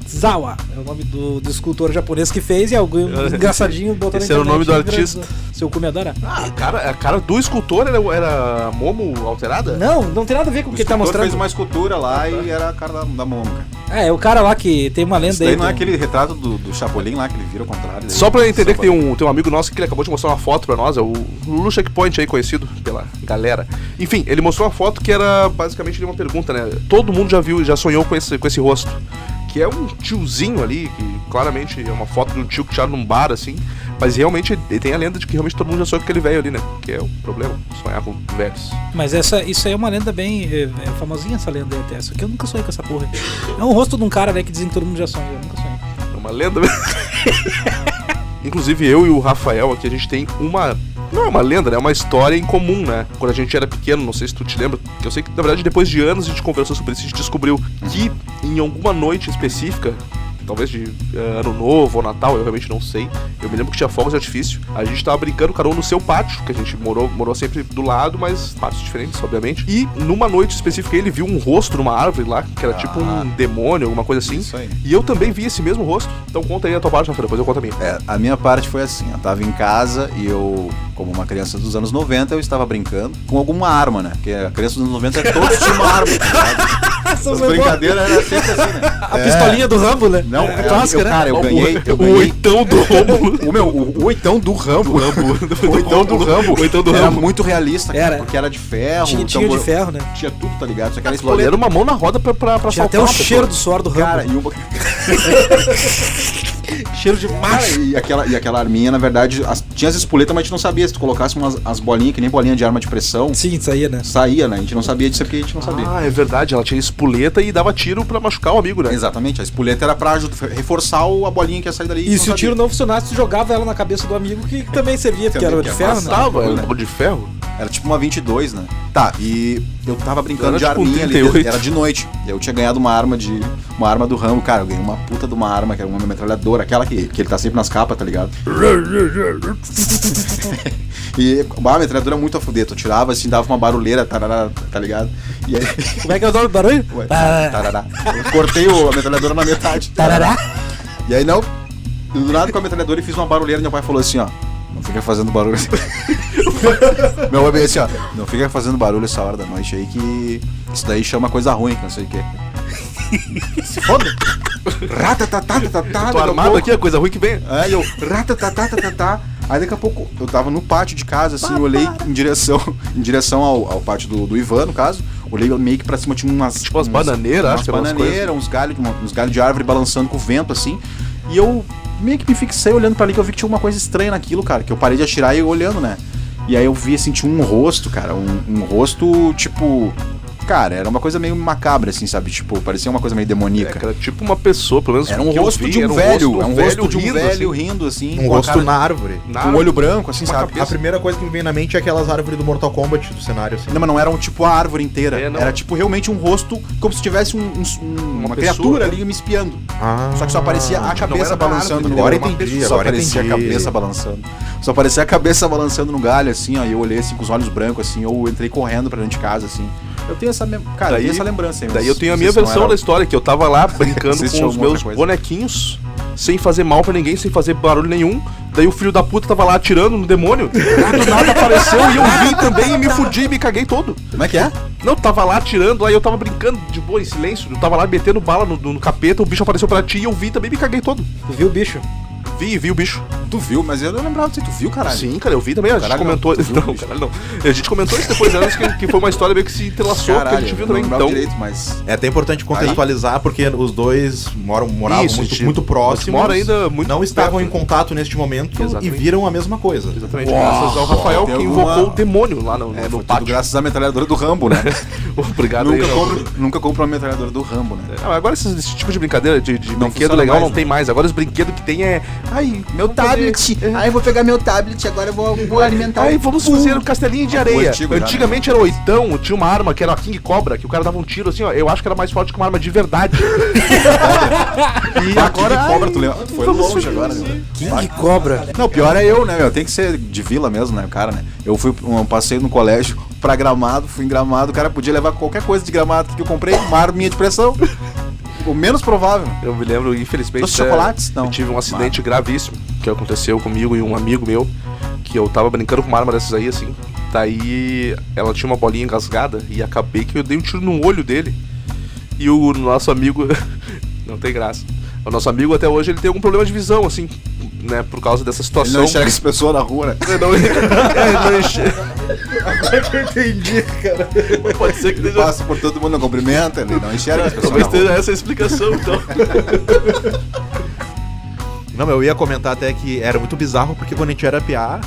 Aozawa. É o nome do escultor japonês que fez e algum engraçadinho botou na Esse era o nome do internet, artista. Seu Kumi Adora. A cara do escultor era Momo alterada? Não tem nada a ver com o O que ele tá escultor mostrando. fez uma escultura lá e era a cara da Momo, cara. É o cara lá que tem uma lenda Isso daí aí. não é do- aquele retrato do Chapolin lá, que ele vira ao contrário. Só pra entender que tem um amigo nosso que ele acabou de mostrar uma foto pra nós, é o Lulu Checkpoint aí, conhecido pela galera. Enfim, ele mostrou uma foto que era basicamente uma pergunta, né? Todo mundo já viu, já sonhou com esse rosto. Que é um tiozinho ali, que claramente é uma foto de um tio que tiraram num bar, assim. Mas realmente ele tem a lenda de que realmente todo mundo já sonhou com aquele velho ali, né? Que é o problema, sonhar com velhos. Mas isso aí é uma lenda bem famosinha, essa lenda aí até. Só que eu nunca sonhei com essa porra. É um rosto de um cara, né, que dizem que todo mundo já sonhou. Eu nunca sonhei. É uma lenda mesmo. Inclusive, eu e o Rafael aqui, a gente tem uma... Não é uma lenda, né? É uma história em comum, né? Quando a gente era pequeno, não sei se tu te lembra, que eu sei que, na verdade, depois de anos a gente conversou sobre isso, a gente descobriu que em alguma noite específica, talvez de Ano Novo ou Natal, eu realmente não sei, eu me lembro que tinha fogos de artifício, a gente tava brincando, cada um no seu pátio, que a gente morou sempre do lado, mas pátios diferentes, obviamente, e numa noite específica ele viu um rosto numa árvore lá, que era tipo um demônio, alguma coisa assim, Isso aí. e eu também vi esse mesmo rosto. Então conta aí a tua parte, Rafael, depois eu conto a minha. A minha parte foi assim, eu tava em casa e eu, como uma criança dos anos 90, eu estava brincando com alguma arma, né? Porque a criança dos anos 90 é todos tinham uma arma, tá ligado? As brincadeiras eram sempre assim, né? A pistolinha do Rambo, né? Não, é clássica, né? Cara, eu ganhei. O oitão do Rômulo. O oitão do Rambo. O oitão do Rambo. O oitão do Era Rambo. muito realista, cara, Era. porque era de ferro. Tinha tambor- de ferro, né? Tinha tudo, tá ligado? Só que era Aquilo ali era uma mão na roda pra Tinha saltar até o uma cheiro pessoa. do suor do Rambo. Cara, e uma... cheiro de macho. E aquela arminha, na verdade, tinha as espoletas, mas a gente não sabia. Se tu colocasse as bolinhas, que nem bolinha de arma de pressão, Sim, isso aí, né? saía, né? A gente não sabia disso porque a gente não sabia. Ah, é verdade, ela tinha espoleta e dava tiro pra machucar o amigo, né? Exatamente, a espoleta era pra reforçar a bolinha que ia sair dali. E se o tiro não funcionasse, tu jogava ela na cabeça do amigo, que também servia, porque Também era de que ferro, né? Tava, né? era de ferro. Era tipo uma 22, né? Tá, e eu tava brincando Era de tipo um arminha ali, 38. era de noite. Eu tinha ganhado uma arma do Rambo, cara, eu ganhei uma puta de uma arma, que era uma metralhadora, aquela que ele tá sempre nas capas, tá ligado? E a metralhadora é muito a fuder, tu tirava assim, dava uma barulheira, tarará, tá ligado? E aí, Como é que é o nome do barulho? ué, tarará. Eu cortei a metralhadora na metade. Tarará. E aí não, do nada com a metralhadora e fiz uma barulheira, meu pai falou assim, ó, não fica fazendo barulho. Meu pai veio assim, ó, não fica fazendo barulho essa hora da noite aí, que isso daí chama coisa ruim, que não sei o que. Se foda. Ratatatatata. Tô armado aqui, a coisa ruim que vem. Aí eu, ratatatatata. Aí daqui a pouco eu tava no pátio de casa, assim, eu olhei em direção ao pátio do Ivan, no caso. Olhei meio que pra cima, tinha umas... Tipo umas bananeiras, acho umas que eram umas bananeiras, uns galhos de árvore balançando com o vento, assim. E eu meio que me fixei olhando pra ali, que eu vi que tinha uma coisa estranha naquilo, cara. Que eu parei de atirar e eu olhando, né? E aí eu vi, assim, tinha um rosto, cara. Um rosto, tipo... Cara, era uma coisa meio macabra, assim, sabe? Tipo, parecia uma coisa meio demoníaca. Era tipo uma pessoa, pelo menos Era um que eu rosto vi, de um era velho, é um rosto de um rindo, velho assim. rindo, assim. Um com a rosto cara- na árvore. com o olho branco, assim, Uma sabe? cabeça. A primeira coisa que me vem na mente é aquelas árvores do Mortal Kombat do cenário, assim. Não, mas não era tipo a árvore inteira. É, não. Era tipo realmente um rosto, como se tivesse uma pessoa, criatura né? ali me espiando. Ah, Só que só aparecia a cabeça era da balançando árvore, no agora galho. entendi, Só agora aparecia a entendi. cabeça balançando. Só aparecia a cabeça balançando no galho, assim, ó. E eu olhei assim com os olhos brancos, assim. Eu entrei correndo pra dentro de casa, assim. Eu tenho essa cara, eu tenho essa lembrança aí. Daí eu tenho a minha versão da história, que eu tava lá brincando com os meus bonequinhos, sem fazer mal pra ninguém, sem fazer barulho nenhum. Daí o filho da puta tava lá atirando no demônio. Do nada apareceu e eu vi também e me fudi e me caguei todo. Como é que é? Não, tava lá atirando, aí eu tava brincando de boa, em silêncio. Eu tava lá metendo bala no capeta, o bicho apareceu pra ti e eu vi também e me caguei todo. Tu viu o bicho? Vi o bicho. Tu viu, mas eu não lembrava disso. Tu viu, caralho? Sim, cara, eu vi também. A gente comentou. Não, caralho, não. A gente comentou isso depois anos que foi uma história meio que se entrelaçou, que a gente viu também. Então, direito, mas... É até importante contextualizar, porque os dois moravam Isso, muito próximos. Moram ainda muito não estavam perto. em contato neste momento. Exatamente. E viram a mesma coisa. Exatamente. Graças ao Rafael que invocou o demônio lá no pátio. Graças à metralhadora do Rambo, né? Obrigado nunca compro uma metralhadora do Rambo, né? Não, agora esse tipo de brincadeira, de brinquedo legal mais, não tem mais. Agora os brinquedos que tem é... Ai, meu tablet. Ai, eu vou pegar meu tablet, agora eu vou alimentar. Ai, vamos fazer um castelinho de areia. Antigamente já, era oitão, tinha uma arma que era a King Cobra, que o cara dava um tiro assim, ó. Eu acho que era mais forte que uma arma de verdade. E agora... King Cobra, tu lembra? Tu foi longe agora, meu. King Cobra. Não, o pior é eu, né, meu? Tem que ser de vila mesmo, né, o cara, né? Eu fui um passeio no colégio pra Gramado, fui em Gramado, o cara podia levar qualquer coisa de Gramado que eu comprei, uma arminha de pressão. O menos provável. Eu me lembro, infelizmente, os chocolates? Não. Eu tive um acidente gravíssimo que aconteceu comigo e um amigo meu, que eu tava brincando com uma arma dessas aí, assim. Daí ela tinha uma bolinha engasgada e acabei que eu dei um tiro no olho dele. E o nosso amigo... Não tem graça. O nosso amigo até hoje ele tem algum problema de visão, assim, né, por causa dessa situação. Ele não enxerga as pessoas na rua, né? Ele não enxerga. Agora que eu entendi, cara. Pode ser que ele passa por todo mundo, não cumprimenta, ele não enxerga as pessoas. Talvez tenha essa explicação, então. Não, eu ia comentar até que era muito bizarro, porque quando a gente era PA,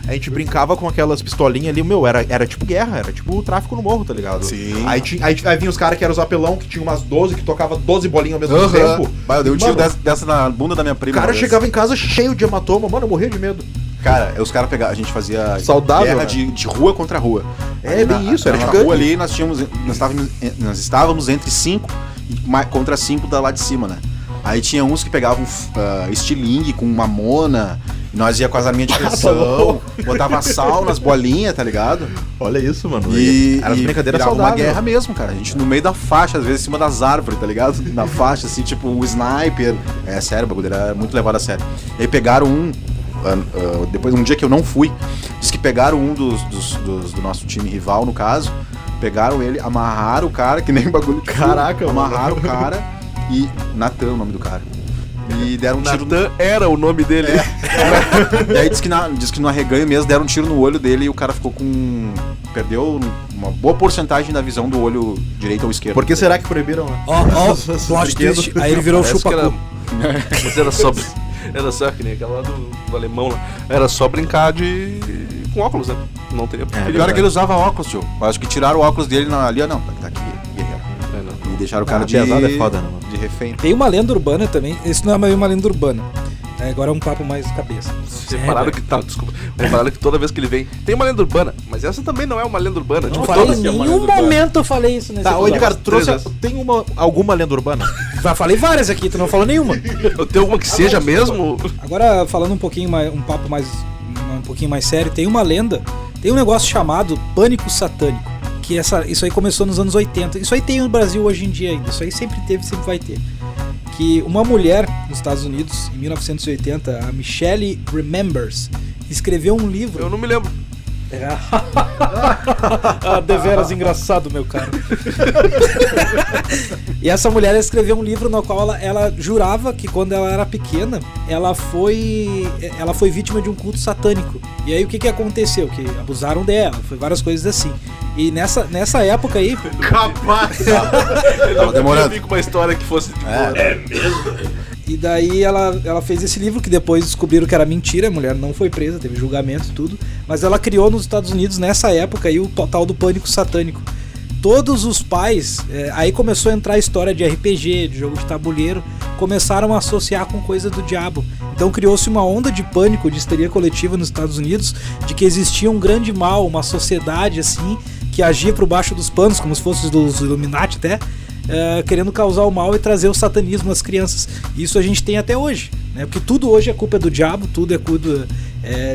a gente brincava com aquelas pistolinhas ali, era tipo guerra, era tipo o tráfico no morro, tá ligado? Sim. Aí vinha os caras que eram os apelão, que tinham umas 12, que tocava 12 bolinhas ao mesmo tempo. Bah, eu dei um tiro dessa na bunda da minha prima. O cara chegava em casa cheio de hematoma, mano, eu morria de medo. Cara, os caras pegavam, a gente fazia saudável, guerra, né? de rua contra rua. É, bem isso, era na gigante. rua ali nós estávamos entre 5 contra 5 da lá de cima, né? Aí tinha uns que pegavam estilingue com mamona, e nós ia com as arminhas de pressão, botava sal nas bolinhas, tá ligado? Olha isso, mano. Era uma brincadeira saudável. Uma guerra mesmo, cara. A gente no meio da faixa, às vezes em cima das árvores, tá ligado? Na faixa, assim, tipo o sniper. É sério, o bagulho era muito levado a sério. E aí pegaram depois, um dia que eu não fui, diz que pegaram um do nosso time rival, no caso, pegaram ele, amarraram o cara, que nem bagulho de caraca, amarraram o cara e... Natan, o nome do cara. E deram um tiro... Natan era o nome dele. E aí diz que no arreganho mesmo deram um tiro no olho dele e o cara ficou com... Perdeu uma boa porcentagem da visão do olho direito ou esquerdo. Por que será que proibiram, né? Ó, plot twist. Aí ele virou chupa-cu. Mas era só que nem aquela lá do alemão lá. Era só brincar com óculos, né? Não teria porquê. Pior é que ele usava óculos, tio. Eu acho que tiraram o óculos dele ali, não. Tá aqui, guerreiro. E deixaram o cara de foda, né, de refém. Tem uma lenda urbana também. Isso não é mais uma lenda urbana. Agora é um papo mais cabeça. Repararam que desculpa. Repararam que toda vez que ele vem, tem uma lenda urbana, mas essa também não é uma lenda urbana. Não falei em nenhum momento eu falei isso nesse episódio. Tá, Edgar, tem alguma lenda urbana? Já falei várias aqui, tu não falou nenhuma. Tem alguma que seja mesmo? Agora, falando um pouquinho mais, um papo mais, um pouquinho mais sério, tem uma lenda, tem um negócio chamado pânico satânico, que isso aí começou nos anos 80. Isso aí tem no Brasil hoje em dia ainda, isso aí sempre teve, sempre vai ter. Que uma mulher nos Estados Unidos, em 1980, a Michelle Remembers, escreveu um livro. Eu não me lembro. Deveras engraçado, meu cara. E essa mulher escreveu um livro no qual ela jurava que quando ela era pequena ela foi vítima de um culto satânico. E aí o que aconteceu? Que abusaram dela, foi várias coisas assim. E nessa época aí... Capaz! Tava demorando. Eu com uma história que fosse de boa. É mesmo? E daí ela fez esse livro, que depois descobriram que era mentira, a mulher não foi presa, teve julgamento e tudo, mas ela criou nos Estados Unidos, nessa época aí, o tal do pânico satânico. Todos os pais, aí começou a entrar a história de RPG, de jogo de tabuleiro, começaram a associar com coisa do diabo. Então criou-se uma onda de pânico, de histeria coletiva nos Estados Unidos, de que existia um grande mal, uma sociedade assim, que agia por baixo dos panos, como se fosse dos Illuminati até, querendo causar o mal e trazer o satanismo às crianças. Isso a gente tem até hoje, né? Porque tudo hoje é culpa do diabo, tudo é culpa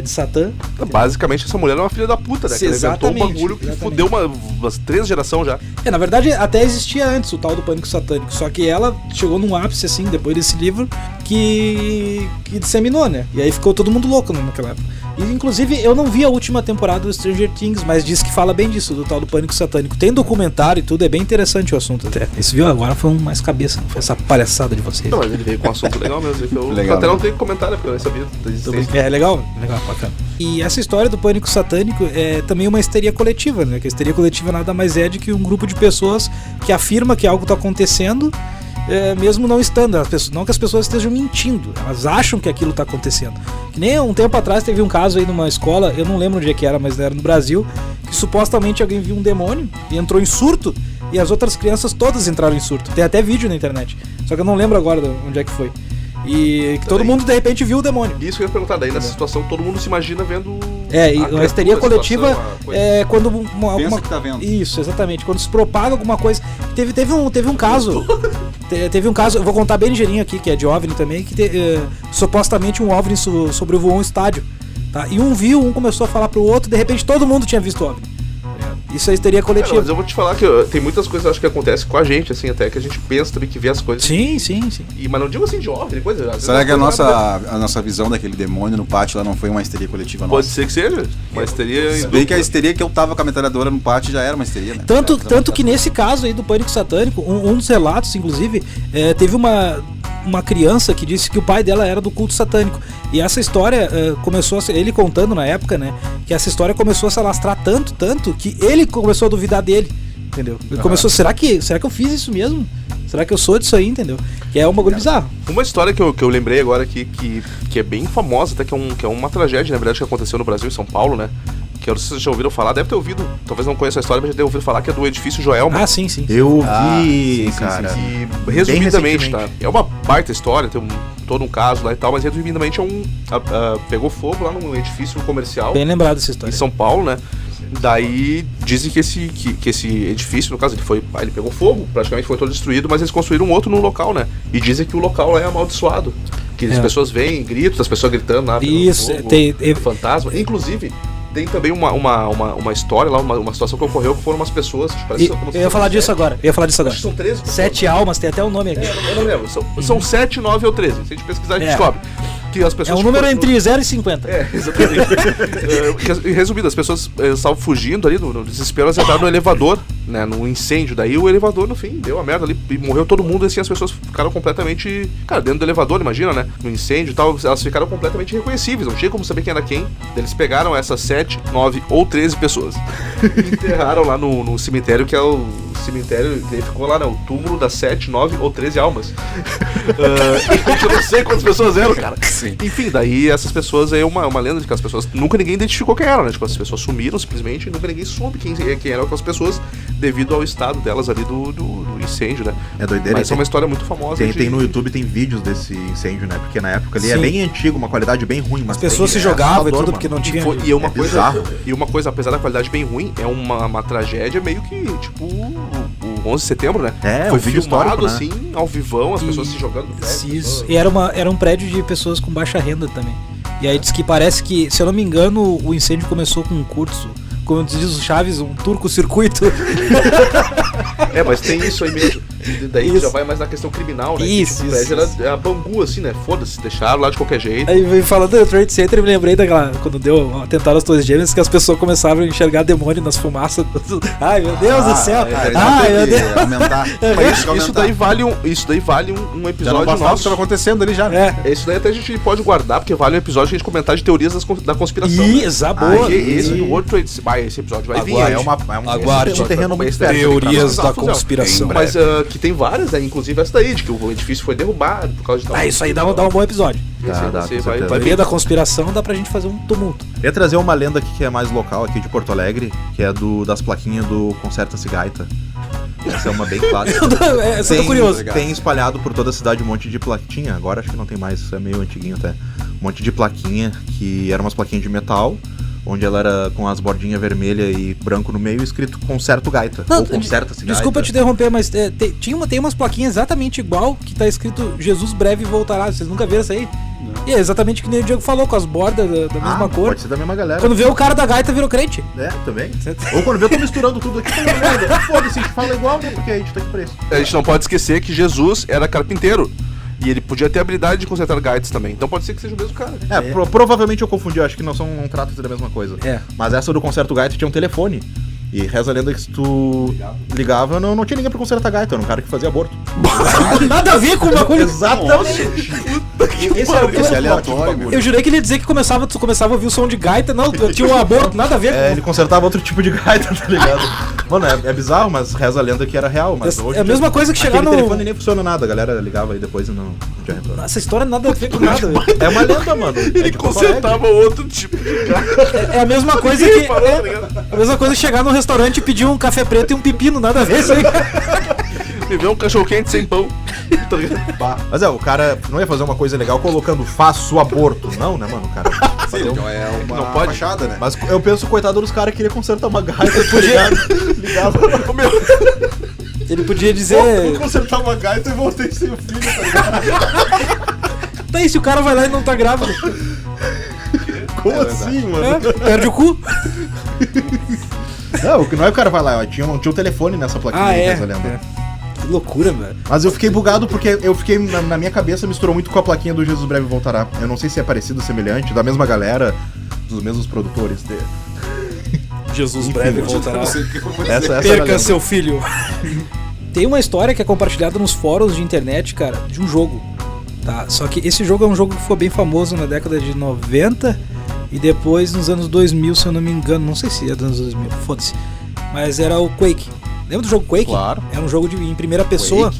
de Satã. Basicamente, essa mulher é uma filha da puta, né? Que ela inventou um bagulho que fudeu umas 3 gerações já. Na verdade, até existia antes o tal do pânico satânico, só que ela chegou num ápice, assim, depois desse livro, que disseminou, né? E aí ficou todo mundo louco, né, naquela época. E, inclusive, eu não vi a última temporada do Stranger Things, mas diz que fala bem disso, do tal do pânico satânico. Tem documentário e tudo, é bem interessante o assunto até. Esse viu agora foi um mais cabeça, não foi essa palhaçada de vocês. Não, mas ele veio com um assunto legal mesmo. Legal, até né? não tem comentário, porque eu nem sabia da existência. É legal, bacana. E essa história do pânico satânico é também uma histeria coletiva, né? Que a histeria coletiva nada mais é de que um grupo de pessoas que afirma que algo está acontecendo, mesmo não estando. Não que as pessoas estejam mentindo, elas acham que aquilo está acontecendo. Que nem um tempo atrás teve um caso aí numa escola, eu não lembro onde é que era, mas era no Brasil, que supostamente alguém viu um demônio e entrou em surto, e as outras crianças todas entraram em surto. Tem até vídeo na internet, só que eu não lembro agora onde é que foi. E que todo mundo de repente viu o demônio. Isso que eu ia perguntar, daí nessa situação todo mundo se imagina vendo. E a histeria coletiva é quando Pensa que tá vendo. Isso, exatamente. Quando se propaga alguma coisa. Teve um caso. Teve um caso, eu vou contar bem ligeirinho aqui, que é de OVNI também, que supostamente um OVNI sobrevoou um estádio. Tá? E um começou a falar pro outro, de repente todo mundo tinha visto o OVNI. Isso é histeria coletiva. Mas eu vou te falar que tem muitas coisas, acho que acontecem com a gente, assim, até que a gente pensa também que vê as coisas. Sim. Mas não digo assim de OVNI, coisa. Será que a nossa visão daquele demônio no pátio lá não foi uma histeria coletiva nossa? Pode ser que seja. Uma histeria. Se bem que a histeria que eu tava com a metralhadora no pátio já era uma histeria, né? Tanto que nesse caso aí do pânico satânico, um dos relatos, inclusive, teve uma criança que disse que o pai dela era do culto satânico. E essa história começou ele contando na época, né? Que essa história começou a se alastrar tanto, que ele começou a duvidar dele, entendeu? Ele começou, será que eu fiz isso mesmo? Será que eu sou disso aí, entendeu? Que é um bagulho bizarro. Uma história que eu lembrei agora aqui, que é bem famosa, até que é uma tragédia, na verdade, que aconteceu no Brasil, em São Paulo, né? Que eu não sei se vocês já ouviram falar, deve ter ouvido, talvez não conheça a história, mas já ter ouvido falar, que é do edifício Joelma. Ah, sim. Eu vi, cara. E, resumidamente, tá? É uma baita história, tem todo um caso lá e tal, mas resumidamente pegou fogo lá num edifício comercial. Bem lembrado dessa história. Em São Paulo, né? Daí dizem que esse edifício, no caso, ele pegou fogo, praticamente foi todo destruído, mas eles construíram um outro no local, né? E dizem que o local lá é amaldiçoado. Que as pessoas veem gritos, as pessoas gritando lá. Isso, fogo, tem fantasma. Inclusive, tem também uma história lá, uma situação que ocorreu, que foram umas pessoas. Eu ia falar disso agora. Acho que são 13. 7 almas, tem até o nome aqui. Eu não lembro. São 7, 9 ou 13. Se a gente pesquisar, a gente descobre. Que as pessoas, é um número entre 0 e 50. Exatamente. Resumindo, as pessoas estavam fugindo ali no desespero, elas entraram no elevador, né, no incêndio. Daí o elevador, no fim, deu a merda ali e morreu todo mundo. Assim, as pessoas ficaram completamente, dentro do elevador, imagina, né, no incêndio e tal, elas ficaram completamente irreconhecíveis, não tinha como saber quem era quem. Eles pegaram essas 7, 9 ou 13 pessoas e enterraram lá no cemitério, que é o cemitério, ele ficou lá, né, o túmulo das 7, 9 ou 13 almas. Eu não sei quantas pessoas eram, cara. Sim. Enfim, daí essas pessoas aí é uma lenda de que as pessoas nunca ninguém identificou quem era, né? Tipo, as pessoas sumiram simplesmente e nunca ninguém soube quem eram aquelas pessoas devido ao estado delas ali do incêndio, né? É doideira. Mas é uma história muito famosa. Tem no YouTube, tem vídeos desse incêndio, né? Porque na época ali é bem antigo, uma qualidade bem ruim. Mas as pessoas se jogavam e tudo porque não tinha. E uma coisa, apesar da qualidade bem ruim, é uma tragédia meio que, tipo, o 11 de setembro, né? Foi um vídeo filmado, né? Assim, ao vivão, as pessoas se jogando. Isso. E era um prédio de pessoas com baixa renda também. E aí diz que parece que, se eu não me engano, o incêndio começou com um curso, como diz o Chaves, um turco-circuito. Mas tem isso aí mesmo. Daí já vai mais na questão criminal, né? Isso. O prédio era a Bangu, assim, né? Foda-se, deixaram lá de qualquer jeito. Aí falando do Trade Center, eu me lembrei daquela, quando deu o atentado às Torres Gêmeas, que as pessoas começavam a enxergar demônio nas fumaças. Ai, meu Deus do céu! Ai, meu Deus! Aumentar. Mas isso daí vale um episódio nosso. Já estava acontecendo ali já, né? Isso daí até a gente pode guardar, porque vale um episódio que a gente comentar de teorias da conspiração. Boa! Esse do World Trade Center. Esse episódio vai vir. Aguarde. Terreno muito perto. Teorias da conspiração. Mas que tem várias, né? Inclusive essa daí, de que o edifício foi derrubado por causa de tal. Isso aí dá um bom episódio. Teoria da conspiração dá pra gente fazer um tumulto. Eu ia trazer uma lenda aqui que é mais local, aqui de Porto Alegre, que é das plaquinhas do Concerta-se Gaita. Essa é uma bem clássica. Eu tô curioso. Tem espalhado por toda a cidade um monte de plaquinha. Agora acho que não tem mais, é meio antiguinho até. Um monte de plaquinha, que eram umas plaquinhas de metal, onde ela era com as bordinhas vermelhas e branco no meio, escrito Concerto Gaita. Não, ou Concerta-se Gaita. Desculpa te interromper, mas tem umas plaquinhas exatamente igual que tá escrito Jesus breve voltará. Vocês nunca viram isso aí? Não. E é exatamente o que nem o Diego falou, com as bordas da mesma cor. Pode ser da mesma galera. Quando vê o cara da gaita, virou crente. É, também. Ou quando vê, eu tô misturando tudo aqui. Foda-se, a gente fala igual, né? Porque a gente tá aqui pra isso. A gente não pode esquecer que Jesus era carpinteiro. E ele podia ter a habilidade de consertar gaitas também. Então pode ser que seja o mesmo cara. Provavelmente eu confundi, eu acho que não trata da mesma coisa. Mas essa do Concerto Gaita tinha um telefone. E reza a lenda que se tu ligava, não tinha ninguém pra consertar gaita, era um cara que fazia aborto. Nada a ver com o bagulho. Exatamente. Esse é aleatório. Eu jurei que ele ia dizer que tu começava a ouvir o som de gaita. Não, eu tinha um aborto, nada a ver com... ele consertava outro tipo de gaita, tá ligado? Mano, é bizarro, mas reza a lenda que era real. Mas hoje é a mesma coisa que chegar no... O telefone nem funciona nada, a galera ligava aí depois e não tinha retorno. Essa história nada a ver com nada. É uma lenda, mano. Ele consertava outro tipo de gaita. É a mesma coisa que... a mesma coisa que chegar no restaurante e pedir um café preto e um pepino, nada a ver isso aí. Me vê um cachorro quente sem pão. Mas o cara não ia fazer uma coisa legal colocando faço aborto. Não, né, mano? O cara. Sim, então é uma não pode. fachada, né? Mas eu penso, coitado dos caras que queria consertar uma gaita, ligava. Ele podia dizer. Vou consertar uma gaita e voltei sem o filho, tá ligado? Tá aí, se o cara vai lá e não tá grávido. Como assim, mano? Perde o cu. Não é o cara vai lá, ó, tinha um telefone nessa plaquinha aí, essa lenda. Que loucura, velho. Mas eu fiquei bugado porque eu fiquei, na minha cabeça, misturou muito com a plaquinha do Jesus Breve Voltará. Eu não sei se é parecido, semelhante, da mesma galera, dos mesmos produtores. Jesus Breve Voltará. Essa Perca seu filho. Tem uma história que é compartilhada nos fóruns de internet, cara, de um jogo. Tá? Só que esse jogo é um jogo que ficou bem famoso na década de 90 e depois nos anos 2000, se eu não me engano. Não sei se é dos anos 2000, foda-se. Mas era o Quake. Lembra do jogo Quake? Claro. Era um jogo em primeira pessoa.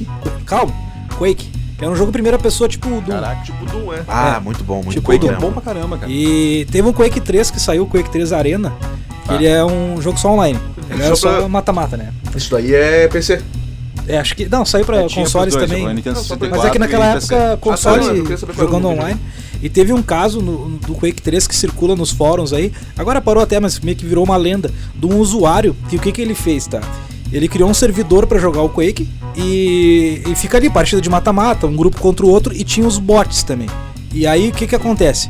Calma, Quake. Era um jogo em primeira pessoa, tipo Doom. Caraca, tipo Doom, é. Ah, muito bom, muito tipo bom. Quake é bom pra caramba, cara. E teve um Quake 3 que saiu, o Quake 3 Arena. Que ele é um jogo só online. Ele era só mata-mata, né? Isso daí é PC. Acho que... Não, saiu pra consoles dois, também. Não, mas é que naquela época, console jogando online. online. E teve um caso do Quake 3 que circula nos fóruns aí. Agora parou até, mas meio que virou uma lenda. De um usuário, que o que ele fez, tá? Ele criou um servidor pra jogar o Quake e fica ali, partida de mata-mata, um grupo contra o outro, e tinha os bots também. E aí o que acontece?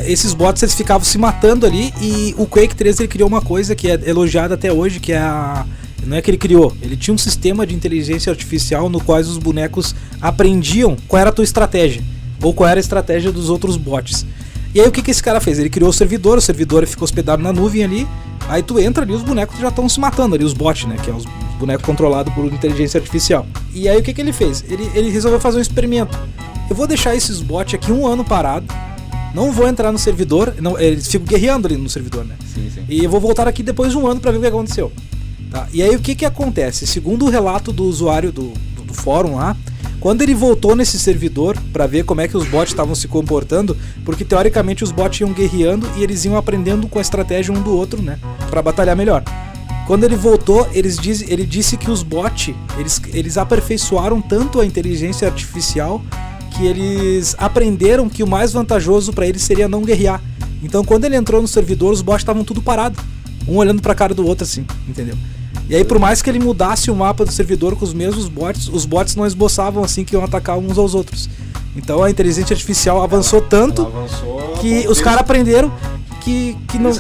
Esses bots eles ficavam se matando ali, e o Quake 3 ele criou uma coisa que é elogiada até hoje, que é a... Não é que ele criou, ele tinha um sistema de inteligência artificial no qual os bonecos aprendiam qual era a tua estratégia, ou qual era a estratégia dos outros bots. E aí o que esse cara fez? Ele criou o servidor ficou hospedado na nuvem ali, aí tu entra ali, os bonecos já estão se matando ali, os bots, né, que é os bonecos controlados por inteligência artificial. E aí o que ele fez? Ele resolveu fazer um experimento. Eu vou deixar esses bots aqui 1 ano parado, não vou entrar no servidor, não, eles ficam guerreando ali no servidor, né? Sim. E eu vou voltar aqui depois de 1 ano pra ver o que aconteceu. Tá? E aí o que acontece? Segundo o relato do usuário do fórum lá, quando ele voltou nesse servidor pra ver como é que os bots estavam se comportando, porque teoricamente os bots iam guerreando e eles iam aprendendo com a estratégia um do outro, né? Pra batalhar melhor. Quando ele voltou, ele disse que os bots, eles aperfeiçoaram tanto a inteligência artificial que eles aprenderam que o mais vantajoso pra eles seria não guerrear. Então quando ele entrou no servidor, os bots estavam tudo parado, um olhando pra cara do outro assim, entendeu? E aí por mais que ele mudasse o mapa do servidor com os mesmos bots, os bots não esboçavam assim que iam atacar uns aos outros. Então a inteligência artificial avançou tanto que os caras aprenderam que não... Eles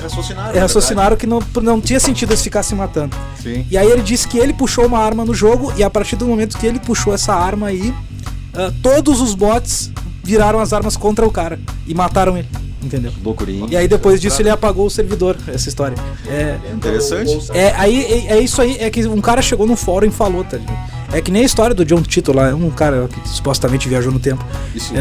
raciocinaram que não tinha sentido eles ficar se matando. Sim. E aí ele disse que ele puxou uma arma no jogo, e a partir do momento que ele puxou essa arma aí, todos os bots viraram as armas contra o cara e mataram ele. Entendeu? Loucurinha. E aí depois disso ele apagou o servidor, essa história. Interessante. É isso aí, é que um cara chegou no fórum e falou, tá ligado? É que nem a história do John Titor lá, um cara que supostamente viajou no tempo.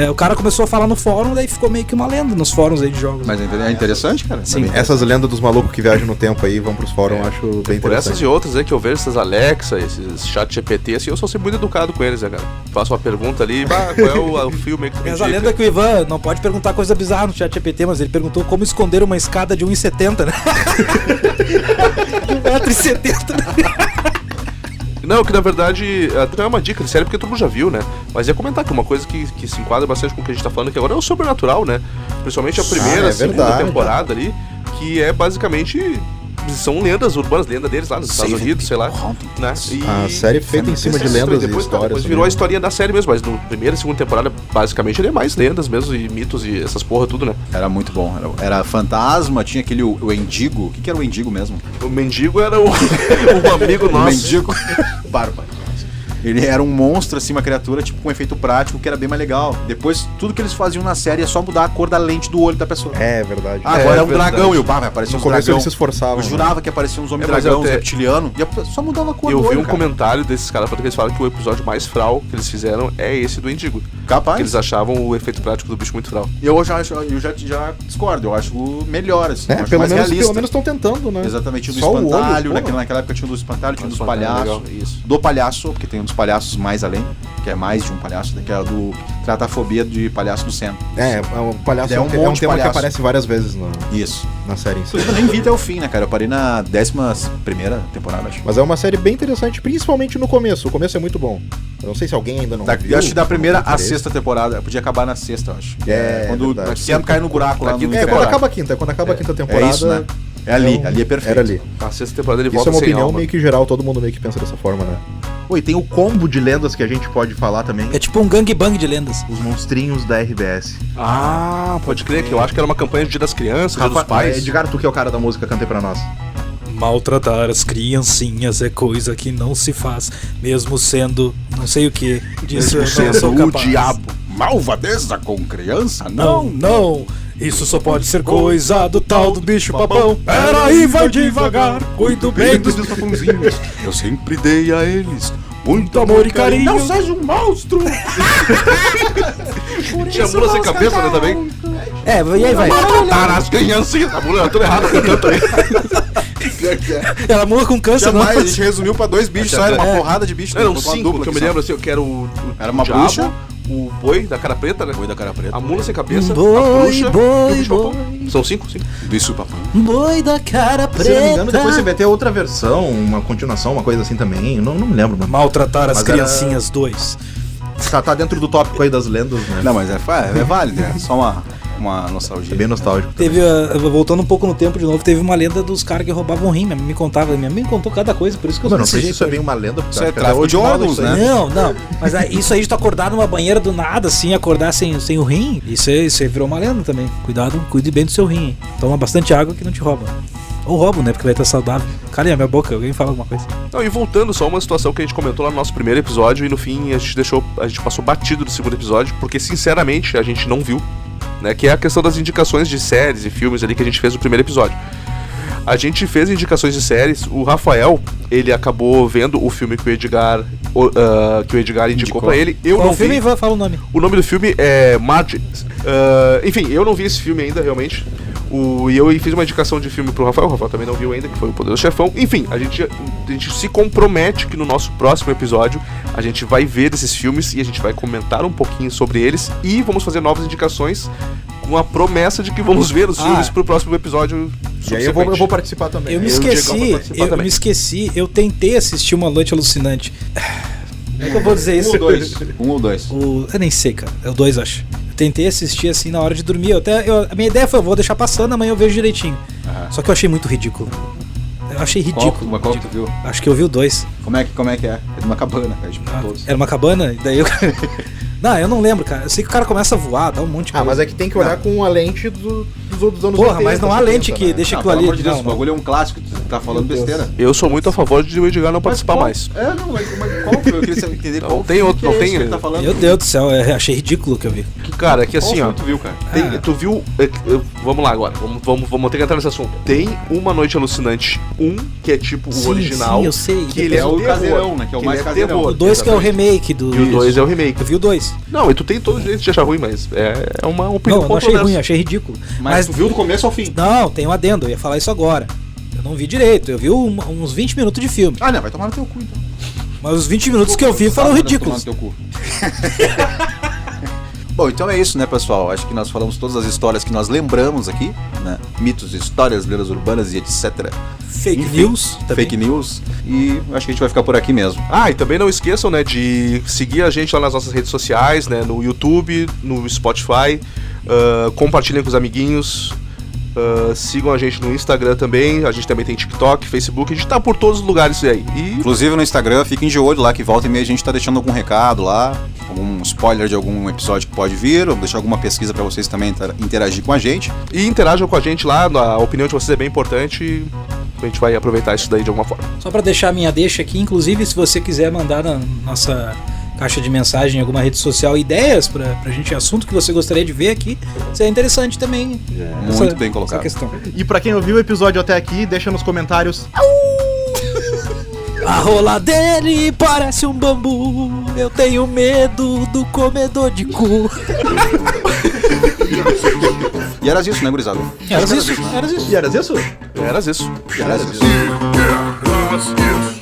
O cara começou a falar no fórum, daí ficou meio que uma lenda nos fóruns aí de jogos. Mas é interessante, cara. Sim. Essas lendas dos malucos que viajam no tempo aí, vão pros fóruns, eu acho bem interessante. Por essas e outras aí que eu vejo, essas Alexa, esses chat GPT, assim, eu sou sempre muito educado com eles, né, cara? Faço uma pergunta ali, qual é o filme que tu me Mas a lenda é que o Ivan não pode perguntar coisa bizarra no chat GPT, mas ele perguntou como esconder uma escada de 1,70, né? 1,70 m. Não, que na verdade não é uma dica, sério, porque todo mundo já viu, né? Mas ia comentar que uma coisa que se enquadra bastante com o que a gente tá falando aqui agora é o sobrenatural, né? Principalmente a primeira, segunda temporada ali. que é basicamente... São lendas urbanas, lenda deles lá nos Estados Unidos, sei lá. Né? A série feita em cima de lendas e histórias. Depois virou a historinha da série mesmo, mas no primeira e segunda temporada, basicamente, ele é mais lendas mesmo, e mitos e essas porra tudo, né? Era muito bom. Era fantasma, tinha aquele o Endigo. O que era o Endigo mesmo? O mendigo era o amigo nosso. O Mendigo. Barba. Ele era um monstro, assim, uma criatura, tipo, com efeito prático, que era bem mais legal. Depois, tudo que eles faziam na série é só mudar a cor da lente do olho da pessoa. É verdade. Agora é um verdade. dragão, e o vai aparecer No uns começo dragão. eles se esforçavam. Eu jurava que apareciam uns homens mas dragão, uns até- reptilianos, e só mudava a cor Eu do vi olho, um cara. comentário desses caras falando que eles falam que o episódio mais fral que eles fizeram é esse do Endigo. Capaz. Que eles achavam o efeito prático do bicho muito fral. Eu já discordo, eu acho melhor, assim. eu acho Pelo mais menos realista. estão tentando, né? Exatamente, o do Só o olho, espantalho, porra. naquela época tinha o do espantalho, tinha o dos Espantalho, palhaços. legal, isso. Do palhaço, porque tem um dos palhaços mais além, que é mais de um palhaço, que é o do trata a fobia de palhaço do centro. O palhaço É um é um monte de tema que palhaço. aparece várias vezes Isso. na série em si. Eu nem vi até o fim, né, cara? Eu parei na 11ª temporada, acho. Mas é uma série bem interessante, principalmente no começo. O começo é muito bom. Eu não sei se alguém ainda não viu. Eu acho que da primeira não tem à interesse. 6ª temporada. Podia acabar na 6ª, eu acho. Quando Quando o Luciano cai no buraco lá no quando temporada. acaba a quinta. Quando acaba a quinta temporada. É isso, né? É ali é perfeito. Era ali. A sexta temporada ele Isso volta é uma sem opinião alma. meio que geral, todo mundo meio que pensa dessa forma, né? Oi, tem o combo de lendas que a gente pode falar também. É tipo um gangbang de lendas. Os monstrinhos da RBS. Ah, pode crer, que eu acho que era uma campanha de Dia das Crianças, Dia dos Pais. Edgar, tu que é o cara da música, cantei pra nós. Maltratar as criancinhas é coisa que não se faz, mesmo sendo não sei o que. Disso eu não sou capaz. Malvadeza com criança? Não. Isso só pode ser coisa do tal do bicho papão. Peraí, vai devagar. Cuido bem dos papãozinhos. Eu sempre dei a eles muito amor e carinho. Não seja um monstro. Tinha mula sem cabeça, né, também? É, e aí vai. Maltratar as criancinhas. A mula é tudo errado cantando aí. Ela mula com câncer, não. Jamais, a gente resumiu pra 2 bichos, só era uma porrada de bicho. Eram botou uma 5, dupla que eu aqui me só. lembro, assim, que era o Era uma diabo, bruxa. o boi da cara preta, né? Boi da cara preta. A mula sem cabeça, Boi, a bruxa boi, e o bicho boi. papão. São 5? Bicho papão. Boi da cara Se eu não me engano, depois você preta. vai ter outra versão, uma continuação, uma coisa assim também. Não me lembro, mano. Maltratar as Mas criancinhas 2. Tá dentro do tópico aí das lendas, né? Não, mas é válido, é só uma nostalgia. É bem nostálgico também. Teve, voltando um pouco no tempo de novo, teve uma lenda dos caras que roubavam rim. Minha mãe me contava, minha mãe me contou cada coisa, por isso que eu Mano, sou não desse sei se jeito isso é bem uma lenda, porque Isso é acho que tráfico até de hoje rola órgãos, isso aí. né? Não, mas isso aí de tu acordar numa banheira do nada, assim, acordar sem o rim, isso aí virou uma lenda também. Cuidado, cuide bem do seu rim, hein? Toma bastante água que não te rouba. Ou roubam, né? Porque vai estar saudável. Calha a minha boca, alguém fala alguma coisa. Não, e voltando só uma situação que a gente comentou lá no nosso primeiro episódio e no fim a gente passou batido do segundo episódio, porque sinceramente a gente não viu, né? Que é a questão das indicações de séries e filmes ali que a gente fez no primeiro episódio. A gente fez indicações de séries, o Rafael, ele acabou vendo o filme que o Edgar indicou pra ele. Eu Qual não o filme? vi. Fala o nome. O nome do filme é Margins. Enfim, eu não vi esse filme ainda, realmente. E eu fiz uma indicação de filme pro Rafael. O Rafael também não viu ainda, que foi O Poder do Chefão. Enfim, a gente se compromete que no nosso próximo episódio a gente vai ver esses filmes e a gente vai comentar um pouquinho sobre eles e vamos fazer novas indicações com a promessa de que vamos ver os filmes pro próximo episódio. E aí eu vou participar também. Eu me o Diegão vai esqueci, participar também. eu tentei assistir Uma Noite Alucinante. Como é que eu vou dizer isso? Um ou dois. Eu nem sei, cara. É o 2, acho. Eu tentei assistir assim na hora de dormir. A minha ideia foi, eu vou deixar passando, amanhã eu vejo direitinho. Só que eu achei muito ridículo. Eu achei ridículo. Qual que tu viu? Acho que eu vi o 2. Como é que é? É de uma cabana, cara, tipo, todos. Era uma cabana, e daí eu... Não, eu não lembro, cara. Eu sei que o cara começa a voar, dá um monte de coisa. Mas é que tem que olhar com a lente dos outros anos Porra, mas não há lente que né? deixa Não, aquilo pelo ali. amor de Deus, Não, o bagulho é um clássico, tu tá falando Meu Deus. besteira. Eu sou muito a favor de o Edgar não participar mais. Mas qual? Eu queria entender Não, qual tem filme outro, que não é tem- esse que ele tá falando. Meu Deus do céu, eu achei ridículo o que eu vi. Que, cara, é que assim, Qual ó. filme tu viu, cara? Tu viu. Vamos lá agora. Vamos ter que entrar nesse assunto. Tem Uma Noite Alucinante 1, que é tipo o Sim, original. sim, eu sei. Que ele É é o o terror, caseirão, né, que é o ele mais caseirão. terror, O 2 que é o exatamente. remake do... E o 2 é o remake. Eu vi o 2. Não, e tu tem todo o direito de achar ruim, mas é uma opinião Não, eu não achei controversa. ruim, achei ridículo. Mas tu viu do começo ao fim. Não, tem um adendo, eu ia falar isso agora. Eu não vi direito, eu vi uns 20 minutos de filme. Ah, não, vai tomar no teu cu, então. Mas os 20 minutos que eu vi foram Vai tomar ridículos. no teu cu. Bom, então é isso, né, pessoal? Acho que nós falamos todas as histórias que nós lembramos aqui, né? Mitos, histórias, lendas urbanas e etc. Fake Enfim, news também. Fake news. E acho que a gente vai ficar por aqui mesmo. Ah, e também não esqueçam, né, de seguir a gente lá nas nossas redes sociais, né, no YouTube, no Spotify, compartilhem com os amiguinhos Sigam a gente no Instagram também. A gente também tem TikTok, Facebook. A gente tá por todos os lugares aí. E Inclusive no Instagram, fiquem de olho lá, que volta e meia a gente tá deixando algum recado lá, algum spoiler de algum episódio que pode vir, ou deixar alguma pesquisa pra vocês também interagir com a gente. interajam com a gente lá. A opinião de vocês é bem importante. E a gente vai aproveitar isso daí de alguma forma. Só pra deixar a minha deixa aqui, inclusive, se você quiser mandar na nossa caixa de mensagem em alguma rede social ideias pra gente, assunto que você gostaria de ver aqui, isso é interessante também. Muito bem colocado. Essa questão. E pra quem ouviu o episódio até aqui, deixa nos comentários. A rola dele parece um bambu, eu tenho medo do comedor de cu. E era isso, né, gurizada? Era isso. E era isso? Era isso. Era isso. Yeah, that's it.